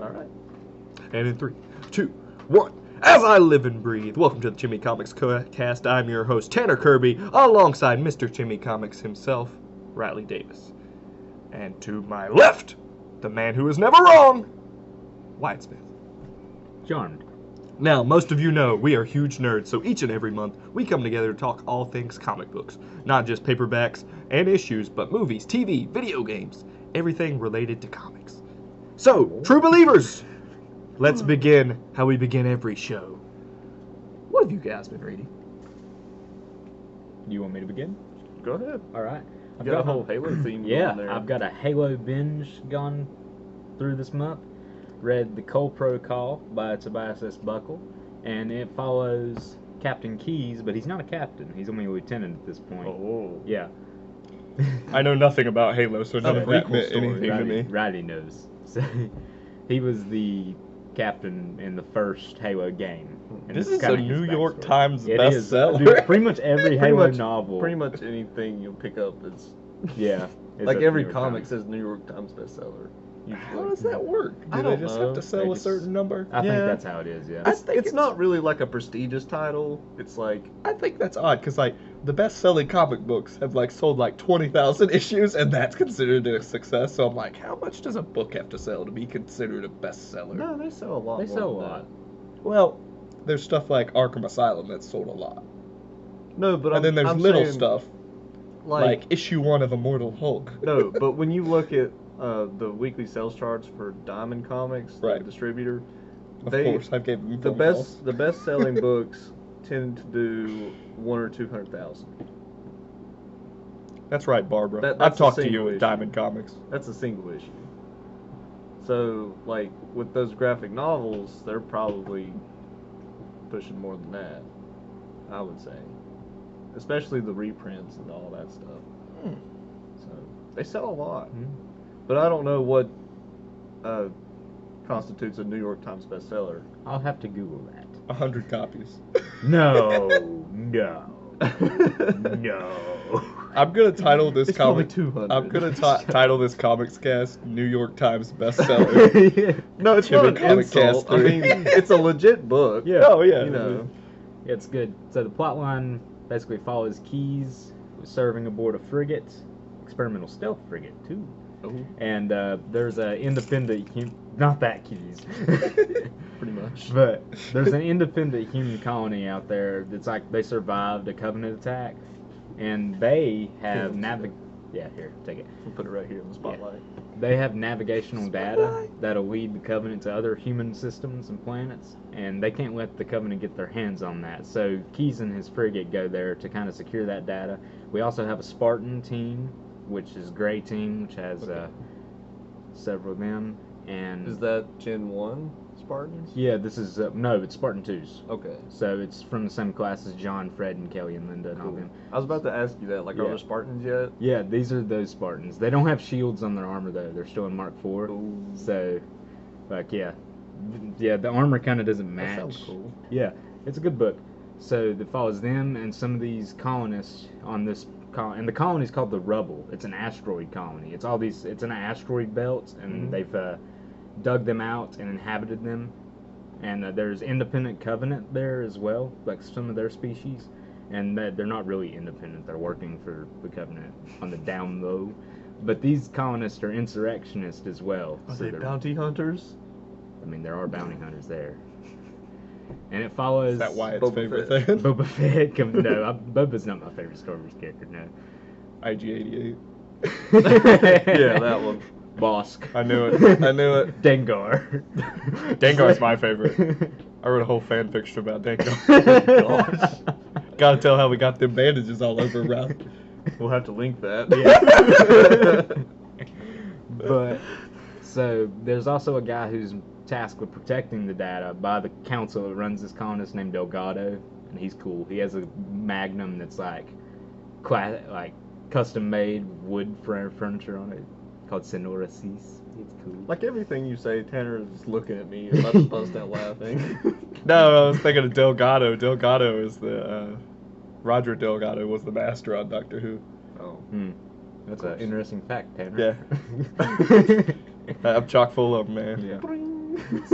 All right. And in 3, 2, 1. As I live and breathe, welcome to the ChimiComicsCast. I'm your host, Tanner Kirby, alongside Mr. ChimiComics himself, Riley Davis. And to my left, the man who is never wrong, Wyatt Smith. Charmed. Now, most of you know we are huge nerds, so each and every month we come together to talk all things comic books. Not just paperbacks and issues, but movies, TV, video games, everything related to comics. So, true believers, let's begin how we begin every show. What have you guys been reading? You want me to begin? Go ahead. All right. I've got a whole Halo theme Yeah, there. I've got a Halo binge gone through this month. Read The Cole Protocol by Tobias S. Buckle, and it follows Captain Keyes, but he's not a captain. He's only a lieutenant at this point. Oh. Yeah. I know nothing about Halo, so none of that meant anything to me. Riley knows. So, he was the captain in the first Halo game. And This it's is a kinda his New York backstory. Times It is. bestseller. Dude, pretty much every Halo much- novel. Pretty much anything you'll pick up is Yeah. is like a every New York comic Times. says New York Times bestseller. How Usually. does that work? I Do they don't just know. have to sell They a just- certain number? I think Yeah. that's how it is, yeah. I think It's not really like a prestigious title. It's like I think that's odd, because like the best-selling comic books have like sold like 20,000 issues, and that's considered a success. So I'm like, how much does a book have to sell to be considered a bestseller? no, they sell a lot. They more sell a than lot. Well, there's stuff like Arkham Asylum that's sold a lot, that. No, but and then there's I'm little saying, stuff like issue 1 of Immortal Hulk. No, but when you look at the weekly sales charts for Diamond Comics, Right. the distributor, Of they course, I've gave them the phone calls. best selling books tend to do 100,000 or 200,000. That's right, Barbara. That's I've a talked to you single with issue. Diamond Comics. That's a single issue. So, like with those graphic novels, they're probably pushing more than that. I would say, especially the reprints and all that stuff. Hmm. So they sell a lot. Mhm. But I don't know what constitutes a New York Times bestseller. I'll have to Google that. 100 copies. No, no, no. I'm gonna title this It's probably comic. 200. I'm gonna title this comics cast New York Times bestseller. No, it's not an ChimiComicsCast insult. I mean, it's a legit book. Yeah. Oh yeah. You know. It's good. So the plot line basically follows Keyes serving aboard a frigate, experimental stealth frigate too. Oh, And there's an independent, not that Keyes, pretty much. but there's an independent human colony out there that's like they survived a Covenant attack, and they have Yeah, here, take it. We'll put it right here in the spotlight. They have navigational data that'll lead the Covenant to other human systems and planets, and they can't let the Covenant get their hands on that. So Keyes and his frigate go there to kind of secure that data. We also have a Spartan team, which is Gray Team, which has several of them. And Is that Gen 1 Spartans? yeah, this is no, it's Spartan 2s. Okay. So it's from the same class as John, Fred, and Kelly, and Linda, and all Cool. them. I was about to ask you that. Like, are Yeah. there Spartans yet? Yeah, these are those Spartans. They don't have shields on their armor though. They're still in Mark IV. Ooh. So, like, yeah, the armor kind of doesn't match. That sounds cool. Yeah, it's a good book. So it follows them and some of these colonists on this and the colony is called the Rubble. It's an asteroid colony. It's all these. It's an asteroid belt, and Mhm. they've dug them out and inhabited them. And there's independent Covenant there as well, like some of their species. And they're not really independent. They're working for the Covenant on the down low. But these colonists are insurrectionists as well. Are so they they're- bounty hunters? I mean, there are bounty hunters there. And it follows... Is that Wyatt's Boba favorite Fett. thing? Boba Fett. No, Boba's not my favorite Star Wars character, no. IG-88. Yeah, that one. Bosk. I knew it. I knew it. Dengar. Dengar's my favorite. I wrote a whole fan fiction about Dengar. Gosh. Gotta tell how we got them bandages all over around. We'll have to link that. But, so, there's also a guy who's tasked with protecting the data by the council that runs this colonist named Delgado, and he's cool. He has a Magnum that's like custom-made wood furniture on it, called Sonora Cease. It's cool. Like everything you say, Tanner is just looking at me, about to bust out laughing. No, I was thinking of Delgado. Delgado is the Roger Delgado was the master on Doctor Who. Oh. That's an interesting fact, Tanner. Yeah. I'm chock full of them, man. Yeah.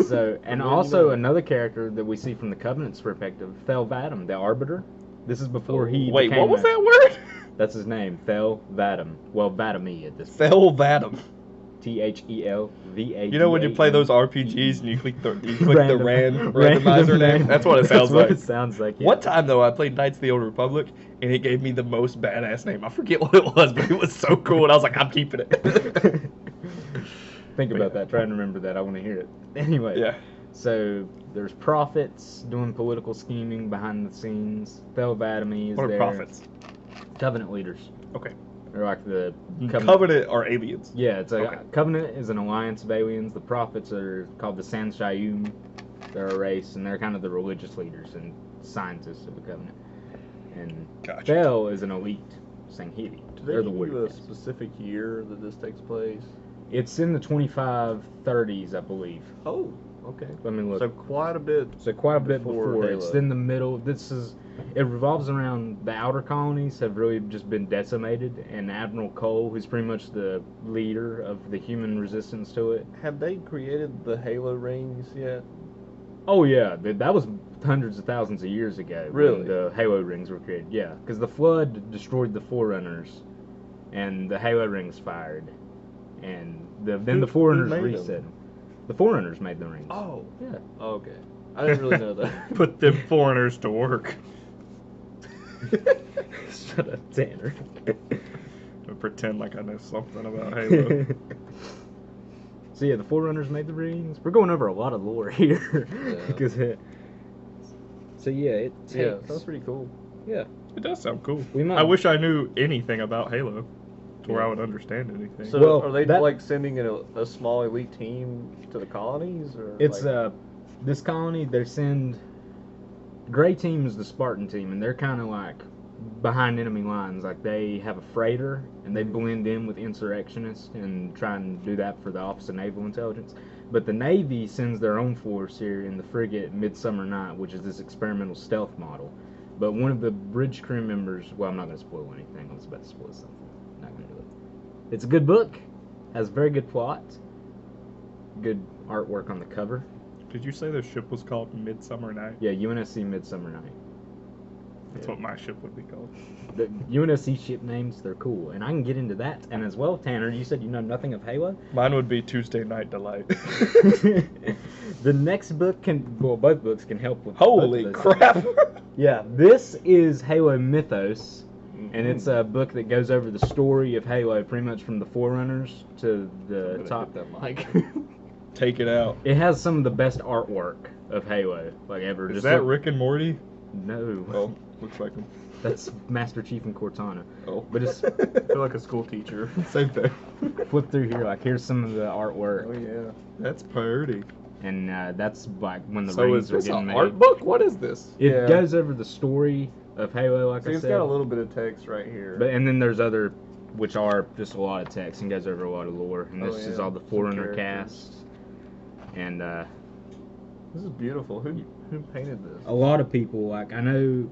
So, and The more you also know. another character that we see from the Covenant's perspective, Thel Vadam, the Arbiter. This is before he Wait, became what was that word? That's his name, Thel Vadam. Well, Vadami at this point. Thel Vadam. Thelvada. You know when you play those RPGs and you click the randomizer name? That's what it sounds That's what like. it sounds like. Yeah. One time though, I played Knights of the Old Republic, and it gave me the most badass name. I forget what it was, but it was so cool, and I was like, I'm keeping it. Think about that. Try and remember that. I want to hear it. Anyway. Yeah. So there's prophets doing political scheming behind the scenes. Thel Vadami is What are there. prophets? Covenant leaders. Okay. They're like the Covenant are aliens. Yeah, it's like Okay. Covenant is an alliance of aliens. The prophets are called the Sanshayum. They're a race, and they're kind of the religious leaders and scientists of the Covenant. And Gotcha. Thel is an elite Sanghiri. Do They're they the give you warrior a caste. specific year that this takes place? It's in the 2530s, I believe. Oh, okay. Let me look. So quite a bit. So quite a bit before. Halo. It's in the middle. It revolves around the outer colonies have really just been decimated, and Admiral Cole, who's pretty much the leader of the human resistance to it. Have they created the Halo rings yet? Oh yeah, that was hundreds of thousands of years ago. Really? When the Halo rings were created. Yeah, because the flood destroyed the Forerunners, and the Halo rings fired, and then the Forerunners made them? reset them. The Forerunners made the rings. Oh. Yeah. Okay. I didn't really know that. Put them foreigners to work. Shut up, Tanner. I pretend like I know something about Halo. So yeah, the Forerunners made the rings. We're going over a lot of lore here. Yeah. Because so yeah, it takes. Yeah, sounds pretty cool. Yeah. It does sound cool. We might- I wish I knew anything about Halo to where Yeah. I would understand anything. So Well, are they that- like sending a small elite team to the colonies, or It's like, this colony. They send Gray Team is the Spartan team, and they're kind of like behind enemy lines. Like they have a freighter, and they blend in with insurrectionists and try and do that for the Office of Naval Intelligence. But the Navy sends their own force here in the frigate Midsummer Night, which is this experimental stealth model. But one of the bridge crew members, well, I'm not going to spoil anything. I was about to spoil something. Not going to do it. It's a good book. Has very good plot. Good artwork on the cover. Did you say the ship was called Midsummer Night? Yeah, UNSC Midsummer Night. That's what my ship would be called. The UNSC ship names, they're cool. And I can get into that. And as well, Tanner, you said you know nothing of Halo? Mine would be Tuesday Night Delight. The next book both books can help with Holy both of those. crap! Yeah, this is Halo Mythos. And it's Mm-hmm. a book that goes over the story of Halo pretty much from the Forerunners to the I'm gonna top. hit that mic. Take it out. It has some of the best artwork of Halo, like ever. Is Just that look- Rick and Morty? No. Oh, looks like him. That's Master Chief and Cortana. Oh. But it's I feel like a school teacher. Same thing. flip through here, like here's some of the artwork. Oh yeah. That's pretty. And that's like when the So rings is were this getting an made. art book? What is this? It Yeah. goes over the story of Halo, like See, I it's said. got a little bit of text right here. And then there's other, which are just a lot of text and goes over a lot of lore. And Oh, this is yeah. all the Some Forerunner characters. cast. And This is beautiful. Who painted this? a lot of people, like I know,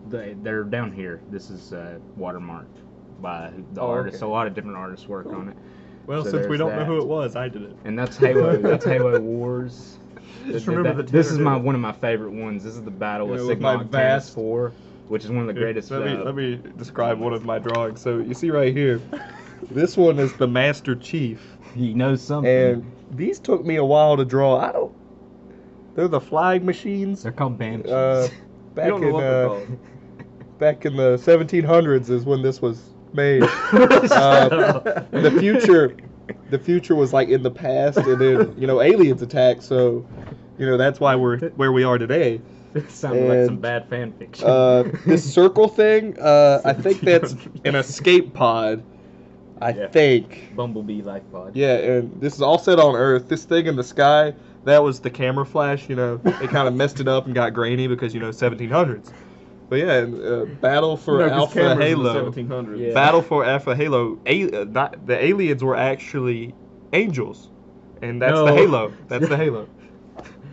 they're down here. This is watermarked by the Oh, artist. okay. A lot of different artists work on it. Well, So since we there's don't know that. who it was, I did it. And that's Halo. That's Halo Wars. Just remember the This is Tanner did it. one of my favorite ones. This is the Battle You of know, with my Sigma vast- 4, which is one of the greatest. Let me describe one of my drawings. So you see right here, this one is the Master Chief, He knows something. and these took me a while to draw. They're the flying machines. They're called banshees. Back You don't know in what they're called. back in the 1700s is when this was made. Shut up. And the future was like in the past, and then aliens attacked. So that's why we're where we are today. Sounded like some and, bad fan fiction. This circle thing, I think that's an escape pod. I Yeah. think. Bumblebee life pod. Yeah, and this is all set on Earth. This thing in the sky, that was the camera flash. They kind of messed it up and got grainy because 1700s. But yeah, and, Battle for Alpha Halo. 1700s. Yeah. Battle for Alpha Halo. The aliens were actually angels, and that's the No. Halo. That's the Halo.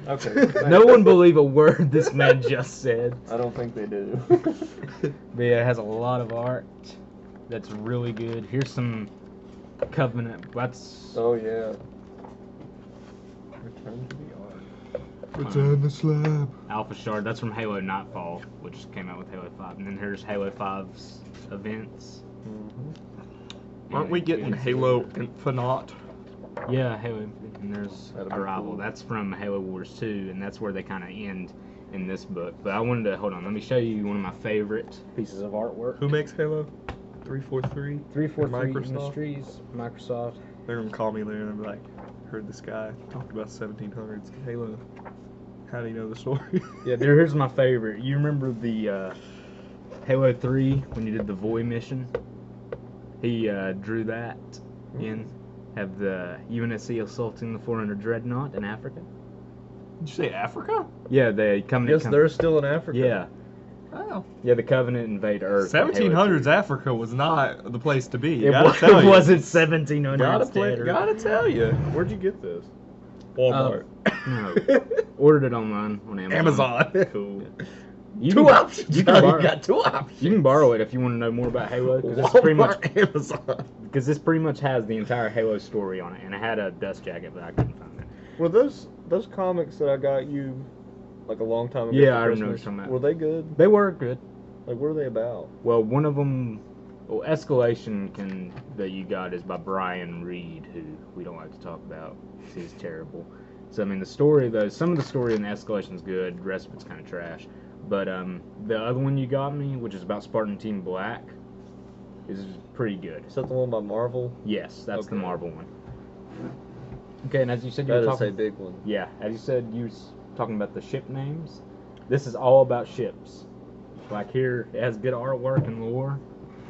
Okay. No one believe a word this man just said. I don't think they do. But yeah, it has a lot of art that's really good. Here's some Covenant. That's Oh yeah. Return to the Return the slab. Alpha Shard. That's from Halo Nightfall, which came out with Halo 5. And then here's Halo 5's events. Aren't we getting Halo Infinite? Yeah, Halo Infinite. And there's That'd be Arrival. cool. That's from Halo Wars 2, and that's where they kind of end in this book. But I wanted to, hold on, let me show you one of my favorite pieces of artwork. Who makes Halo? 343? 343 Microsoft? Industries, Microsoft. They're gonna call me later and be like, heard this guy talk about 1700s Halo. How do you know the story? Yeah, here's my favorite. You remember the Halo 3 when you did the Void mission? He drew that in. Have the UNSC assaulting the 400 Dreadnought in Africa. Did you say Africa? Yeah, the Covenant. Yes, they're still in Africa. Yeah, Oh. yeah, the Covenant invade Earth. in Halo 1700s 2. Africa was not the place to be. It, Gotta it wasn't 1700s. Gotta tell you. Where'd you get this? Walmart. No, ordered it online on Amazon. Amazon. Cool. You Two can- options. You can, borrow, got two options. you can borrow it if you want to know more about Halo, because this pretty much Walmart, Amazon. because this pretty much has the entire Halo story on it, and it had a dust jacket, but I couldn't find it. Were those comics that I got you like a long time ago? Yeah, for I remember Christmas, some of that. Were they good? They were good. Like, what are they about? Well, one of them, Escalation that you got is by Brian Reed, who we don't like to talk about. He's terrible. So I mean, the story though, some of the story in Escalation's good. The rest of it's kind of trash. But the other one you got me, which is about Spartan Team Black, is pretty good. Is that the one by Marvel? Yes, that's the Okay. Marvel one. Okay, and as you said, you That were is a talking. big one. Yeah, as you said, you was talking about the ship names. This is all about ships. Like here, it has good artwork and lore.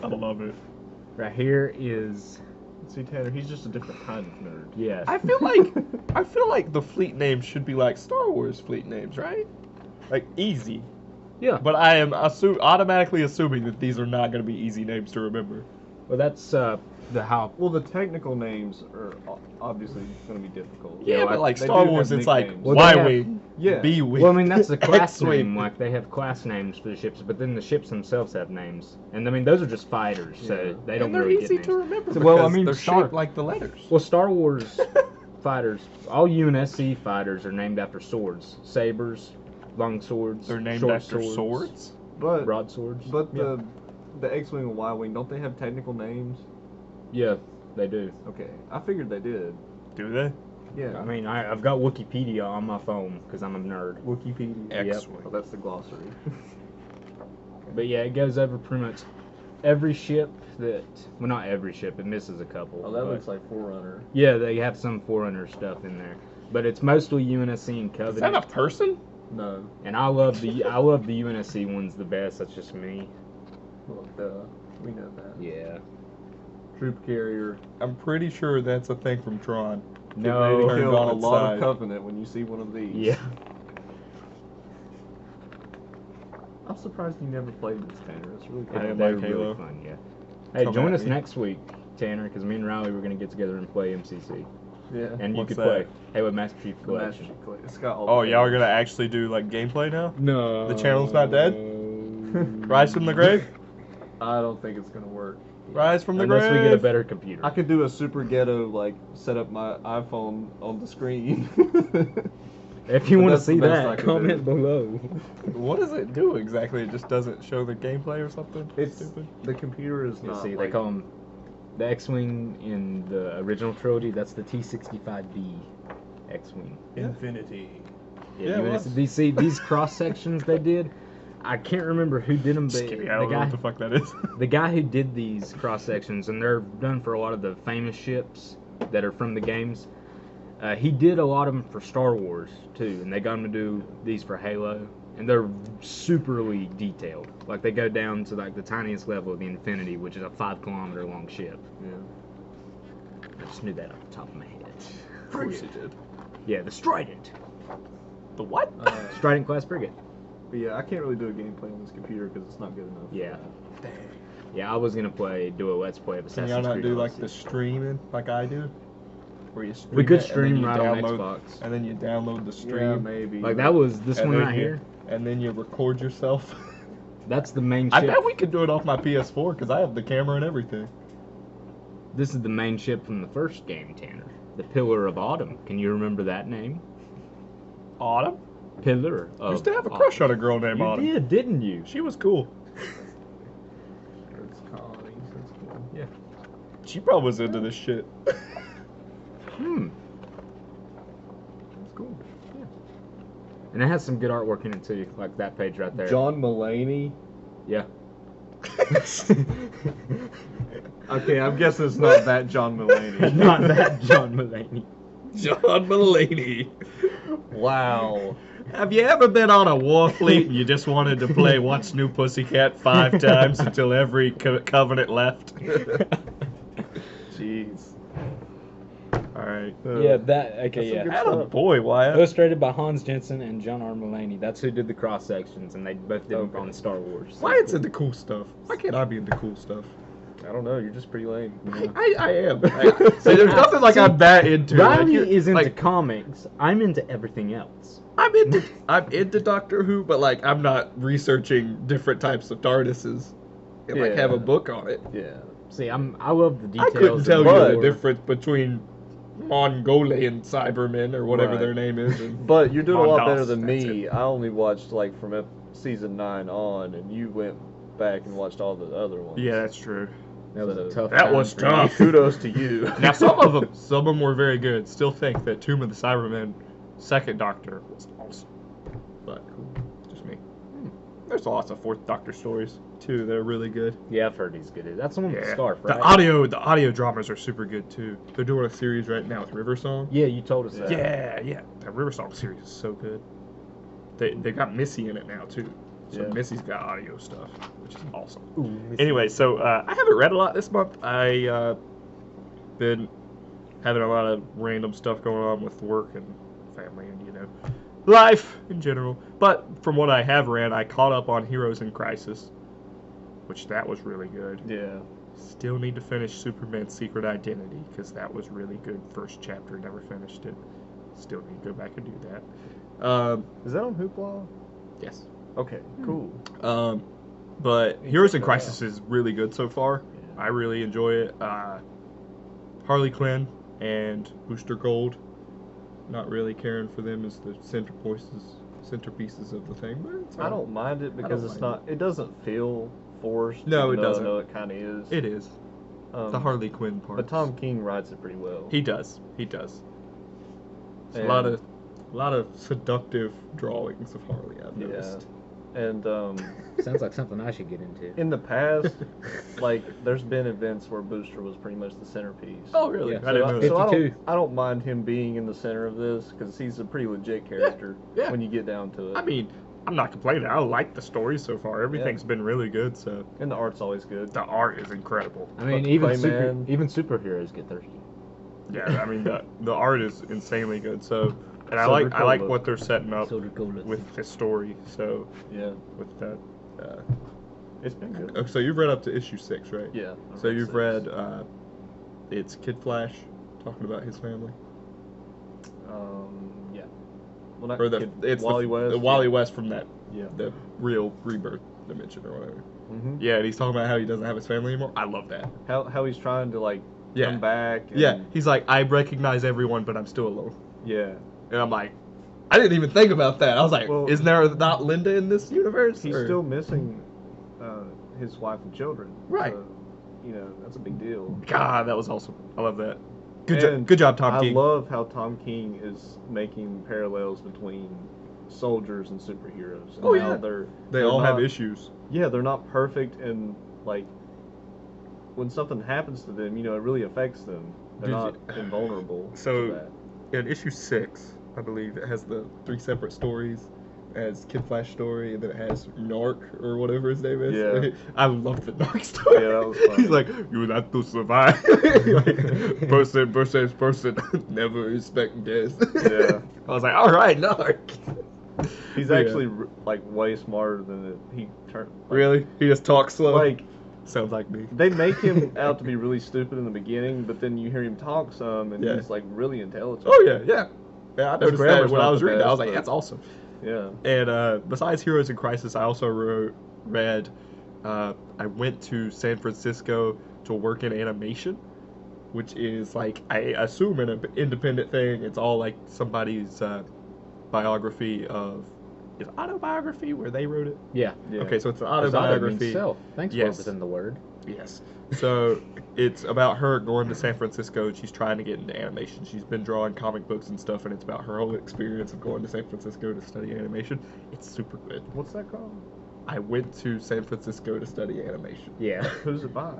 I love it. Right here is See, Tanner, he's just a different kind of nerd. yes. I feel like the fleet names should be like Star Wars fleet names, right? Like easy. Yeah. But I am automatically assuming that these are not going to be easy names to remember. Well, that's the how. Well, the technical names are obviously going to be difficult. Yeah, but like they Star do Wars, have it's like nicknames. Well, Y they have- wing, Yeah. B wing. Well, I mean that's the class X-wing. name. Like they have class names for the ships, but then the ships themselves have names, and I mean those are just fighters, so Yeah. they don't And they're really easy get to names. remember. So, well, I because mean, they're Star- shaped like the letters. Well, Star Wars fighters, all UNSC fighters are named after swords, sabers, long swords. They're named short after swords. But broadswords. but yeah. the X-wing and Y-wing, don't they have technical names? Yeah, they do. Okay, I figured they did. Do they? Yeah. I mean, I've got Wikipedia on my phone because I'm a nerd. Wikipedia. X-wing. Oh, that's the glossary. But yeah, it goes over pretty much every ship that. Well, not every ship. It misses a couple. Oh, that but- looks like Forerunner. Yeah, they have some Forerunner stuff in there, but it's mostly UNSC and Is Covenant. that a person? No. And I love the UNSC ones the best. That's just me. Well, we know that. Yeah. Troop carrier. I'm pretty sure that's a thing from Tron. No. Getting ready to Turned kill on a its lot side. of Covenant when you see one of these. Yeah. I'm surprised you never played this, Tanner. It's really cool. I am They're like really Halo. fun. Yeah. Hey, Come join at us me. next week, Tanner, because me and Riley were gonna get together and play MCC, Yeah. and you What's could that? play Halo Master Chief The Master Collection. Chief Collection. It's got all Oh, the y'all are things. gonna actually do like gameplay now? No. The channel's not dead? Rise from the grave? I don't think it's gonna work. Rise from the Unless grave. we get a better computer. I could do a super ghetto, like, set up my iPhone on the screen. If you But want to that's the see best I that, can comment do. below. What does it do exactly? It just doesn't show the gameplay or something? It's Stupid. the computer is You not. see, they like, call them the X-wing in the original trilogy. That's the T-65B X-wing. Infinity. Yeah, Yeah, it was. these cross sections they did. I can't remember who did them, but Just kidding, I don't know what the fuck that is. the guy who did these cross sections, and they're done for a lot of the famous ships that are from the games. He did a lot of them for Star Wars too, and they got him to do these for Halo, and they're superly detailed. Like they go down to like the tiniest level of the Infinity, which is a 5-kilometer long ship. Yeah. I just knew that off the top of my head. Of course it did. Yeah, the Strident. The what? Strident class frigate. But yeah, I can't really do a gameplay on this computer because it's not good enough. for Yeah. that. Dang. Yeah, I was gonna do a Let's Play of Can Assassin's y'all not Creed do like Odyssey. the streaming like I do? Where you stream We could it, and then stream you right on download- Xbox. And then you download the stream. Yeah, maybe. Like that was this and one then right you- here. And then you record yourself. That's the main I ship. bet we could do it off my PS4 because I have the camera and everything. This is the main ship from the first game, Tanner. The Pillar of Autumn. Can you remember that name? Autumn? pillar I of used to have a crush on a girl named You Autumn. did, didn't you? She was cool. Earth's colonies. That's cool. Yeah. She probably was into this shit. Hmm. That's cool. And it has some good artwork in it too, like that page right there. John Mulaney. Yeah. Okay, I'm guessing it's not that John Mulaney. Not that John Mulaney. John Mulaney. Wow. Have you ever been on a war fleet and you just wanted to play What's New Pussycat 5 times until every covenant left? Jeez. Alright. Yeah, that. Okay, That's some yeah. good Atta boy, Wyatt. Illustrated by Hans Jensen and John R. Mulaney. That's who did the cross sections, and they both did them Okay. on Star Wars. Wyatt's into cool stuff. Why can't I be into cool stuff? I don't know. You're just pretty lame. I am. See, there's nothing like I'm that into. Riley Like, you're- is into like, comics. I'm into everything else. I'm into Doctor Who, but like I'm not researching different types of TARDISes and like Yeah. have a book on it. Yeah. See, I love the I details. couldn't tell and you lore. the difference between Mongolian Cybermen or whatever Right. their name is. And But you're doing a lot Mondos, better than that's me. it. I only watched like from season 9 on, and you went back and watched all the other ones. Yeah, that's true. That was a tough. That time was for tough. me. Kudos to you. Now some of them were very good. Still think that Tomb of the Cybermen, second Doctor was awesome. But just me. There's lots of Fourth Doctor stories too. They're really good. Yeah, I've heard he's good. That's the one with the scarf, right? The audio dramas are super good too. They're doing a series right now with River Song. Yeah, you told us that. Yeah. That River Song series is so good. They got Missy in it now too. So Yeah. Missy's got audio stuff, which is awesome. Ooh, Missy. Anyway, so I haven't read a lot this month. I been having a lot of random stuff going on with work and family and life in general. But from what I have read, I caught up on Heroes in Crisis, which that was really good. Yeah. Still need to finish Superman's Secret Identity because that was really good. First chapter, never finished it. Still need to go back and do that. Is that on Hoopla? Yes. Okay, cool. But You Heroes check in that Crisis is really good so far. Yeah. I really enjoy it. Harley Quinn and Booster Gold. Not really caring for them as the centerpieces of the thing, but it's I don't mind it because don't it's mind not. It doesn't feel forced. No, even it though doesn't. I know it kind of is. It is. The Harley Quinn part. But Tom King writes it pretty well. He does. It's a And- lot of seductive drawings of Harley, I've Yeah. noticed. And Sounds like something I should get into. in the past, like there's been events where Booster was pretty much the centerpiece. Oh, really? Yeah, I didn't know that. So I 52. don't mind him being in the center of this because he's a pretty legit character yeah. when you get down to it. I mean, I'm not complaining. I like the story so far. Everything's been really good, so And the art's always good. the art is incredible. I mean, But even Clayman- superheroes get thirsty. Yeah, I mean the art is insanely good. So, and I Silver like Cola. what they're setting up Silver Cola. with the story. So Yeah, with that, it's been good. so you've read up to issue 6, right? Yeah. I've So you've 6. read it's Kid Flash talking about his family, Yeah. Well, not or Kid- Wally West. the Wally West from that Yeah. the real rebirth dimension or whatever. hmm Yeah, and he's talking about how he doesn't have his family anymore. I love that. How he's trying to like Yeah. come back. And, Yeah, he's like, I recognize everyone, but I'm still alone. Yeah. And I'm like, I didn't even think about that. I was like, Well- isn't there not Linda in this universe? He's Or- still missing his wife and children. Right. So, that's a big deal. God, that was awesome. I love that. And Good job, Tom I King. love how Tom King is making parallels between soldiers and superheroes. And Oh, how yeah. they're They all have not- issues. Yeah, they're not perfect, and like when something happens to them, it really affects them. They're Did not you- invulnerable. So- to that. In issue 6, I believe, it has the 3 separate stories. It has Kid Flash story, and then it has Narc, or whatever his name is. Yeah. I love the Narc story. Yeah, that was funny. He's like, you have to survive. Like, person versus person, never respect death. Yeah. I was like, all right, Narc. He's Yeah. actually like way smarter than he turned. Like, Really? He just talks slow? Like Sounds like me. they make him out to be really stupid in the beginning, but then you hear him talk some, and Yeah. he's like really intelligent. Oh, yeah, yeah. Yeah, I noticed that grammar's when I not was the reading it. I was best, like, but- that's awesome. Yeah. And besides Heroes in Crisis, I also read, I went to San Francisco to work in animation, which is like, I assume an independent thing. It's all like somebody's biography of is autobiography where they wrote it. Yeah. Yeah. Okay, so it's an Because auto autobiography. means self. Thanks Yes. for within the word. Yes. So it's about her going to San Francisco and she's trying to get into animation. She's been drawing comic books and stuff, and it's about her whole experience of going to San Francisco to study animation. It's super good. What's that called? I went to San Francisco to study animation. Yeah. Who's it by?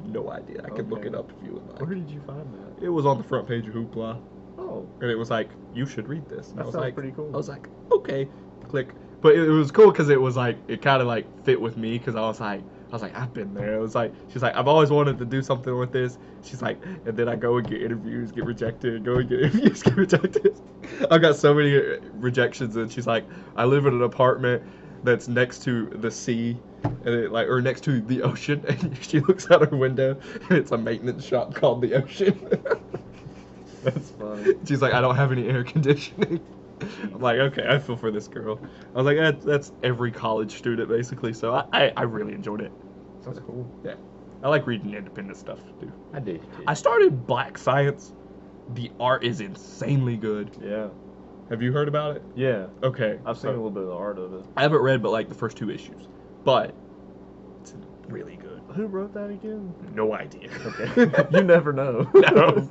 No idea. I can look Okay. it up if you would like. Where did you find that? It was on the front page of Hoopla, Oh, and it was like, you should read this. And that I was sounds like, pretty cool. I was like, okay, click. But it was cool because it was like, it kind of like fit with me because I was like, I've been there. It was like, she's like, I've always wanted to do something with this. She's like, and then I go and get interviews, get rejected, go and get interviews, get rejected. I've got so many rejections, and she's like, I live in an apartment that's next to the sea, and it like, or next to the ocean, and she looks out her window, and it's a maintenance shop called the Ocean. That's funny. She's like, I don't have any air conditioning. I'm like, okay, I feel for this girl. I was like, that's every college student basically. So I really enjoyed it. Sounds cool. Yeah, I like reading independent stuff too. I do too. I started Black Science. The art is insanely good. Yeah. Have you heard about it? Yeah. Okay, I've seen a little bit of the art of it. I haven't read but like the first 2 issues, but it's really good. Who wrote that again? No idea. Okay. You never know. No.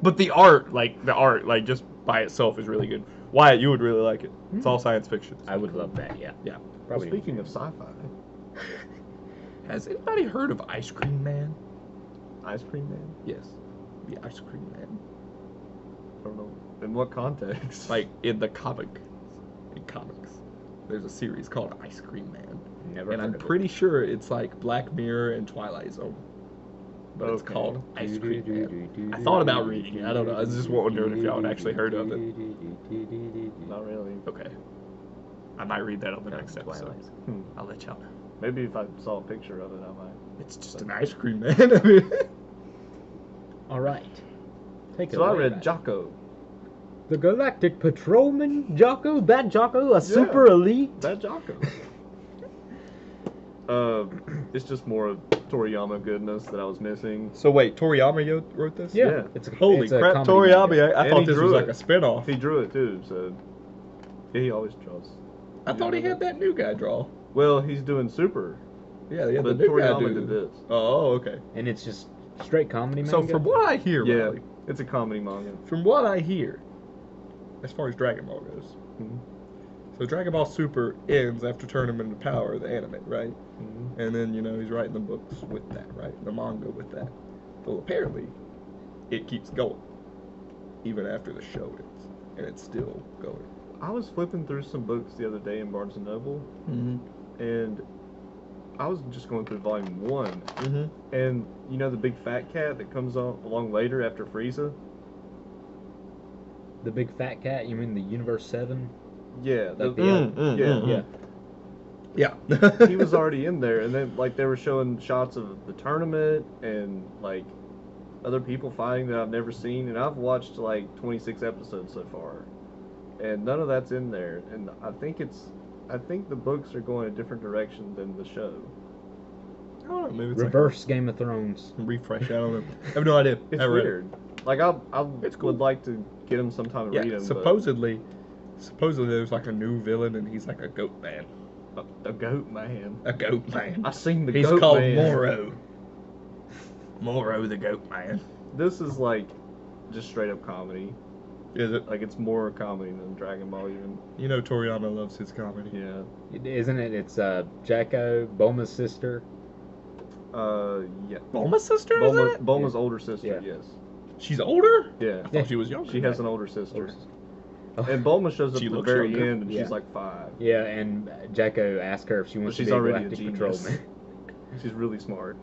But the art, like just by itself is really good. Wyatt, you would really like it. It's all science fiction. I would love that. Yeah. Yeah. Probably. Speaking of sci-fi, Has anybody heard of Ice Cream Man? Ice Cream Man? Yes. The Ice Cream Man. I don't know. In what context? Like in comics, there's a series called Ice Cream Man. Never And heard I'm of it. pretty sure it's like Black Mirror and Twilight Zone. But it's Okay. called Ice Cream Man. I thought about reading it. I don't know. I was just wondering if y'all had actually heard of it. Not really. Okay. I might read that on the next episode. Twilight. I'll let y'all know. Maybe if I saw a picture of it, I might. It's just an ice cream man. All right. Take it So I away, read Ryan. Jocko. The Galactic Patrolman Jocko? That Jocko? A super elite? That Jocko. It's just more of Toriyama goodness that I was missing. So wait, Toriyama wrote this? Yeah. Yeah. Holy it's a crap, comedy Toriyama! manga. I And thought he this drew was like it. a spinoff. He drew it too, so yeah, he always draws. I thought he had that new guy draw. Well, he's doing Super, Yeah, the but new guy Toriyama did did this. Oh, okay. And it's just straight comedy manga? So from what I hear, Yeah, Riley, it's a comedy manga. from what I hear, as far as Dragon Ball goes, Mhm. so Dragon Ball Super ends after Tournament of Power, the anime, right? Mhm. And then, he's writing the books with that, right? The manga with that. Well, apparently, it keeps going. Even after the show ends. And it's still going. I was flipping through some books the other day in Barnes and Noble, Mm-hmm. and I was just going through volume 1, Mm-hmm. and you know the big fat cat that comes along later after Frieza? The big fat cat? You mean the Universe 7? Yeah, Like yeah. Yeah. He was already in there, and then like they were showing shots of the tournament and like other people fighting that I've never seen, and I've watched like 26 episodes so far, and none of that's in there. And I think the books are going a different direction than the show. I don't know, maybe it's Reverse Game of Thrones. like a refresh. I don't know. I have no idea. It's I read it. weird. Like I It's cool. would like to get him sometime to read Yeah, him. supposedly there's like a new villain and he's like a goat man. but a goat man. A goat man. I seen the He's goat called man. Moro. Moro the goat man. This is like just straight up comedy. Is it? Like it's more comedy than Dragon Ball even. You know Toriyama loves his comedy. Yeah. Isn't it? It's Jacko, Bulma's sister. Yeah. Bulma's sister, is Bulma, it? Bulma's Yeah. older sister. Yeah. Yes. She's older? Yeah. I thought she was younger. She has an older sister. Oh. And Bulma shows up She at the looks very younger. end, and Yeah. she's like 5. Yeah, and Jacko asked her if she wants she's to be a already a Galactic genius. Patrolman. She's really smart.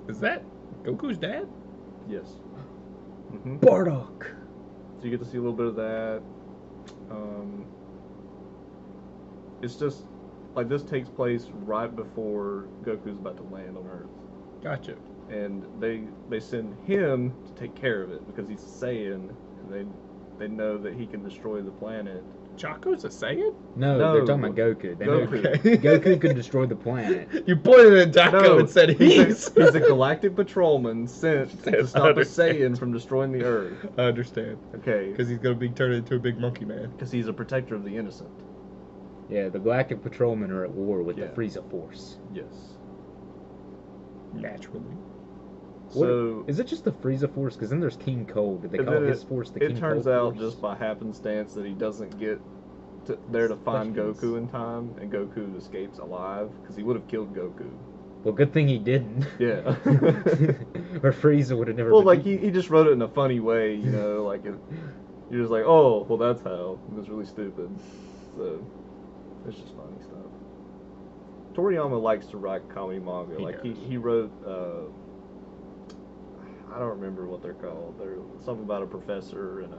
Is that Goku's dad? Yes. hmm Bardock. So you get to see a little bit of that. It's just like this takes place right before Goku's about to land on Earth, Gotcha. and they send him to take care of it because he's a Saiyan, and they know that he can destroy the planet. Chaco's a Saiyan? No, No. they're talking about Goku. They know Goku. Okay. Goku can destroy the planet. You pointed at Daco No, and said he's a galactic patrolman sent to Yes, I stop a understand. Saiyan from destroying the Earth. I understand. Okay, Because he's going to be turned into a big monkey man. because he's a protector of the innocent. Yeah, the Galactic Patrolmen are at war with Yeah. the Frieza Force. Yes. Naturally. So Is it just the Frieza Force? Because then there's King Cold. Did they and call then his force the King it turns Cold out Force? just by happenstance that he doesn't get there to find Questions. Goku in time, and Goku escapes alive because he would have killed Goku. Well, good thing he didn't. Yeah. Or Frieza would have never. Well, been like beaten. he just wrote it in a funny way, you know, like you're just like, oh, well that's how. It was really stupid. So it's just funny stuff. Toriyama likes to write comedy manga. He Like does. he wrote I don't remember what they're called. They're something about a professor and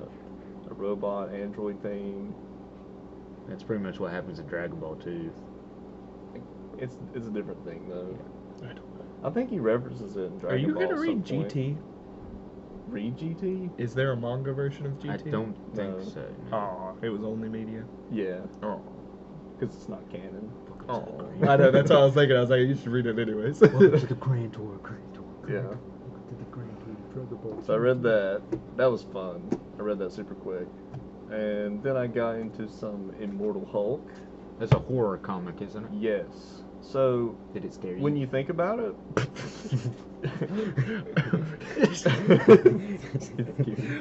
a robot android thing. That's pretty much what happens in Dragon Ball 2. It's a different thing though. I don't know. I think he references it in Dragon Are you Ball. gonna at read some point. GT? Read GT? Is there a manga version of GT? I don't think No. so. Aw, it was only media. Yeah, Oh. because it's not canon. Oh. I know, that's what I was thinking. I was like, you should read it anyways. Welcome to the Grand Tour, Grand Tour. Yeah. Welcome to the Grand Tour Dragon Ball. So I read that. That was fun. I read that super quick. And then I got into some Immortal Hulk. That's a horror comic, isn't it? Yes. So Did it scare you? when you think about it,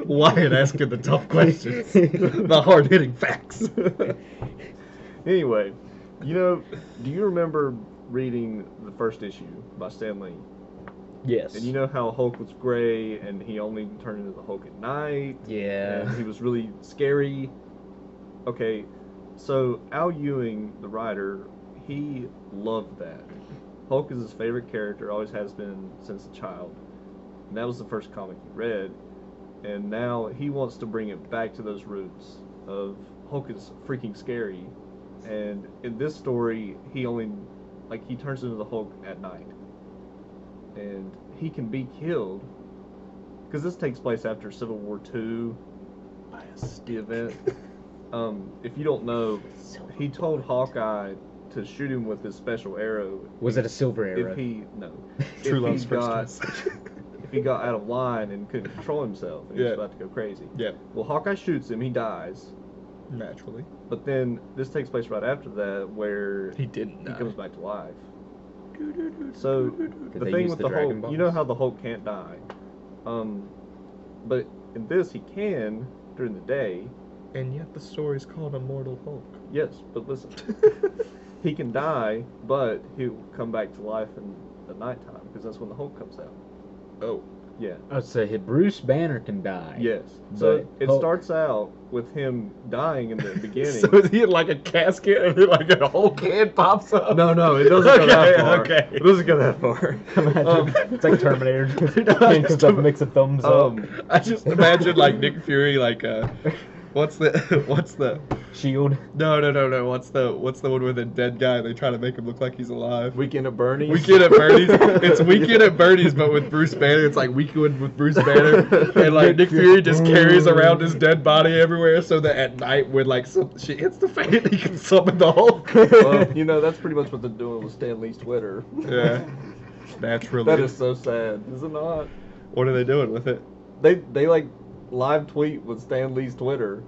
Wyatt asking the tough questions, the hard-hitting facts. anyway, do you remember reading the first issue by Stan Lee? Yes. And you know how Hulk was gray and he only turned into the Hulk at night? Yeah. And he was really scary. Okay, so Al Ewing, the writer, he loved that. Hulk is his favorite character, always has been since a child. And that was the first comic he read. And now he wants to bring it back to those roots of Hulk is freaking scary. And in this story, he turns into the Hulk at night. And he can be killed. Because this takes place after Civil War II, the event. If you don't know, he told Hawkeye to shoot him with his special arrow. Was it a silver arrow? If he True if love's he first got kiss. if he got out of line and couldn't control himself, and he was Yeah. about to go crazy. Yeah, Well, Hawkeye shoots him, he dies. naturally. But then this takes place right after that, where He didn't he die. comes back to life. So Did the they thing use with the the Dragon Hulk, you know Balls? how the Hulk can't die, but in this he can during the day. And yet the story's called Immortal Hulk. Yes, but listen, he can die, but he'll come back to life in the nighttime because that's when the Hulk comes out. Oh. Yeah. I'd say Bruce Banner can die. Yes. So But it Hulk- starts out with him dying in the beginning. So is he in like a casket and then like a whole can pops up? No, it doesn't go that Okay, far. okay. It doesn't go that far. It's like Terminator. Hands up, makes a thumbs up. I just imagine like Nick Fury like what's the Shield. No, what's the one with the dead guy they try to make him look like he's alive? Weekend at Bernie's. Weekend at Bernie's. It's Weekend at Bernie's, but with Bruce Banner. It's like Weekend with Bruce Banner, and like Nick Fury just carries around his dead body everywhere, so that at night when like some shit hits the fan, he can summon the Hulk. Well, that's pretty much what they're doing with Stan Lee's Twitter. Yeah, naturally. That is so sad, is it not? What are they doing with it? They like live tweet with Stan Lee's Twitter.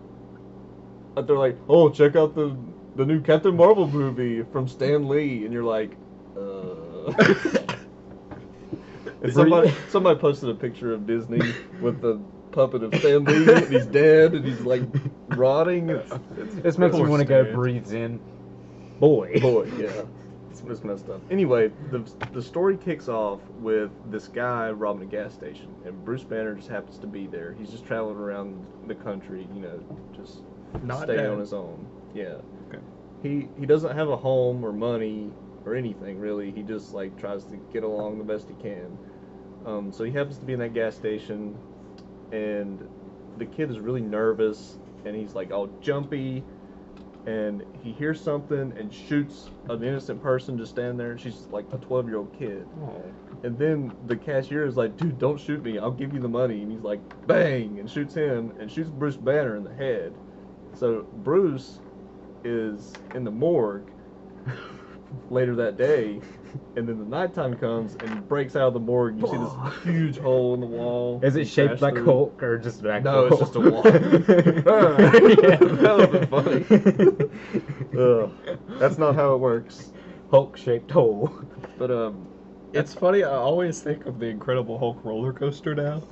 But they're like, oh, check out the new Captain Marvel movie from Stan Lee, and you're like, And somebody posted a picture of Disney with the puppet of Stan Lee, and he's dead, and he's like rotting. This makes me Poor want to go Stan. breathes in. Boy. Boy, yeah. It's messed up. Anyway, the story kicks off with this guy robbing a gas station, and Bruce Banner just happens to be there. He's just traveling around the country, just Not staying dead. on his own. Yeah. Okay. He doesn't have a home or money or anything really. He just like tries to get along the best he can. So he happens to be in that gas station, and the kid is really nervous, and he's like all jumpy. And he hears something and shoots an innocent person just standing there, and she's like a 12-year-old kid. Oh. And then the cashier is like, dude, don't shoot me, I'll give you the money. And he's like, bang, and shoots him, and shoots Bruce Banner in the head. So Bruce is in the morgue later that day, and then the nighttime comes and he breaks out of the morgue. You see this huge hole in the wall. Is it he shaped crashed like through. Hulk or just an actual No, it's just a wall. Yeah, that would've been funny. Ugh, that's not how it works. Hulk-shaped hole. But It's funny, I always think of the Incredible Hulk roller coaster now.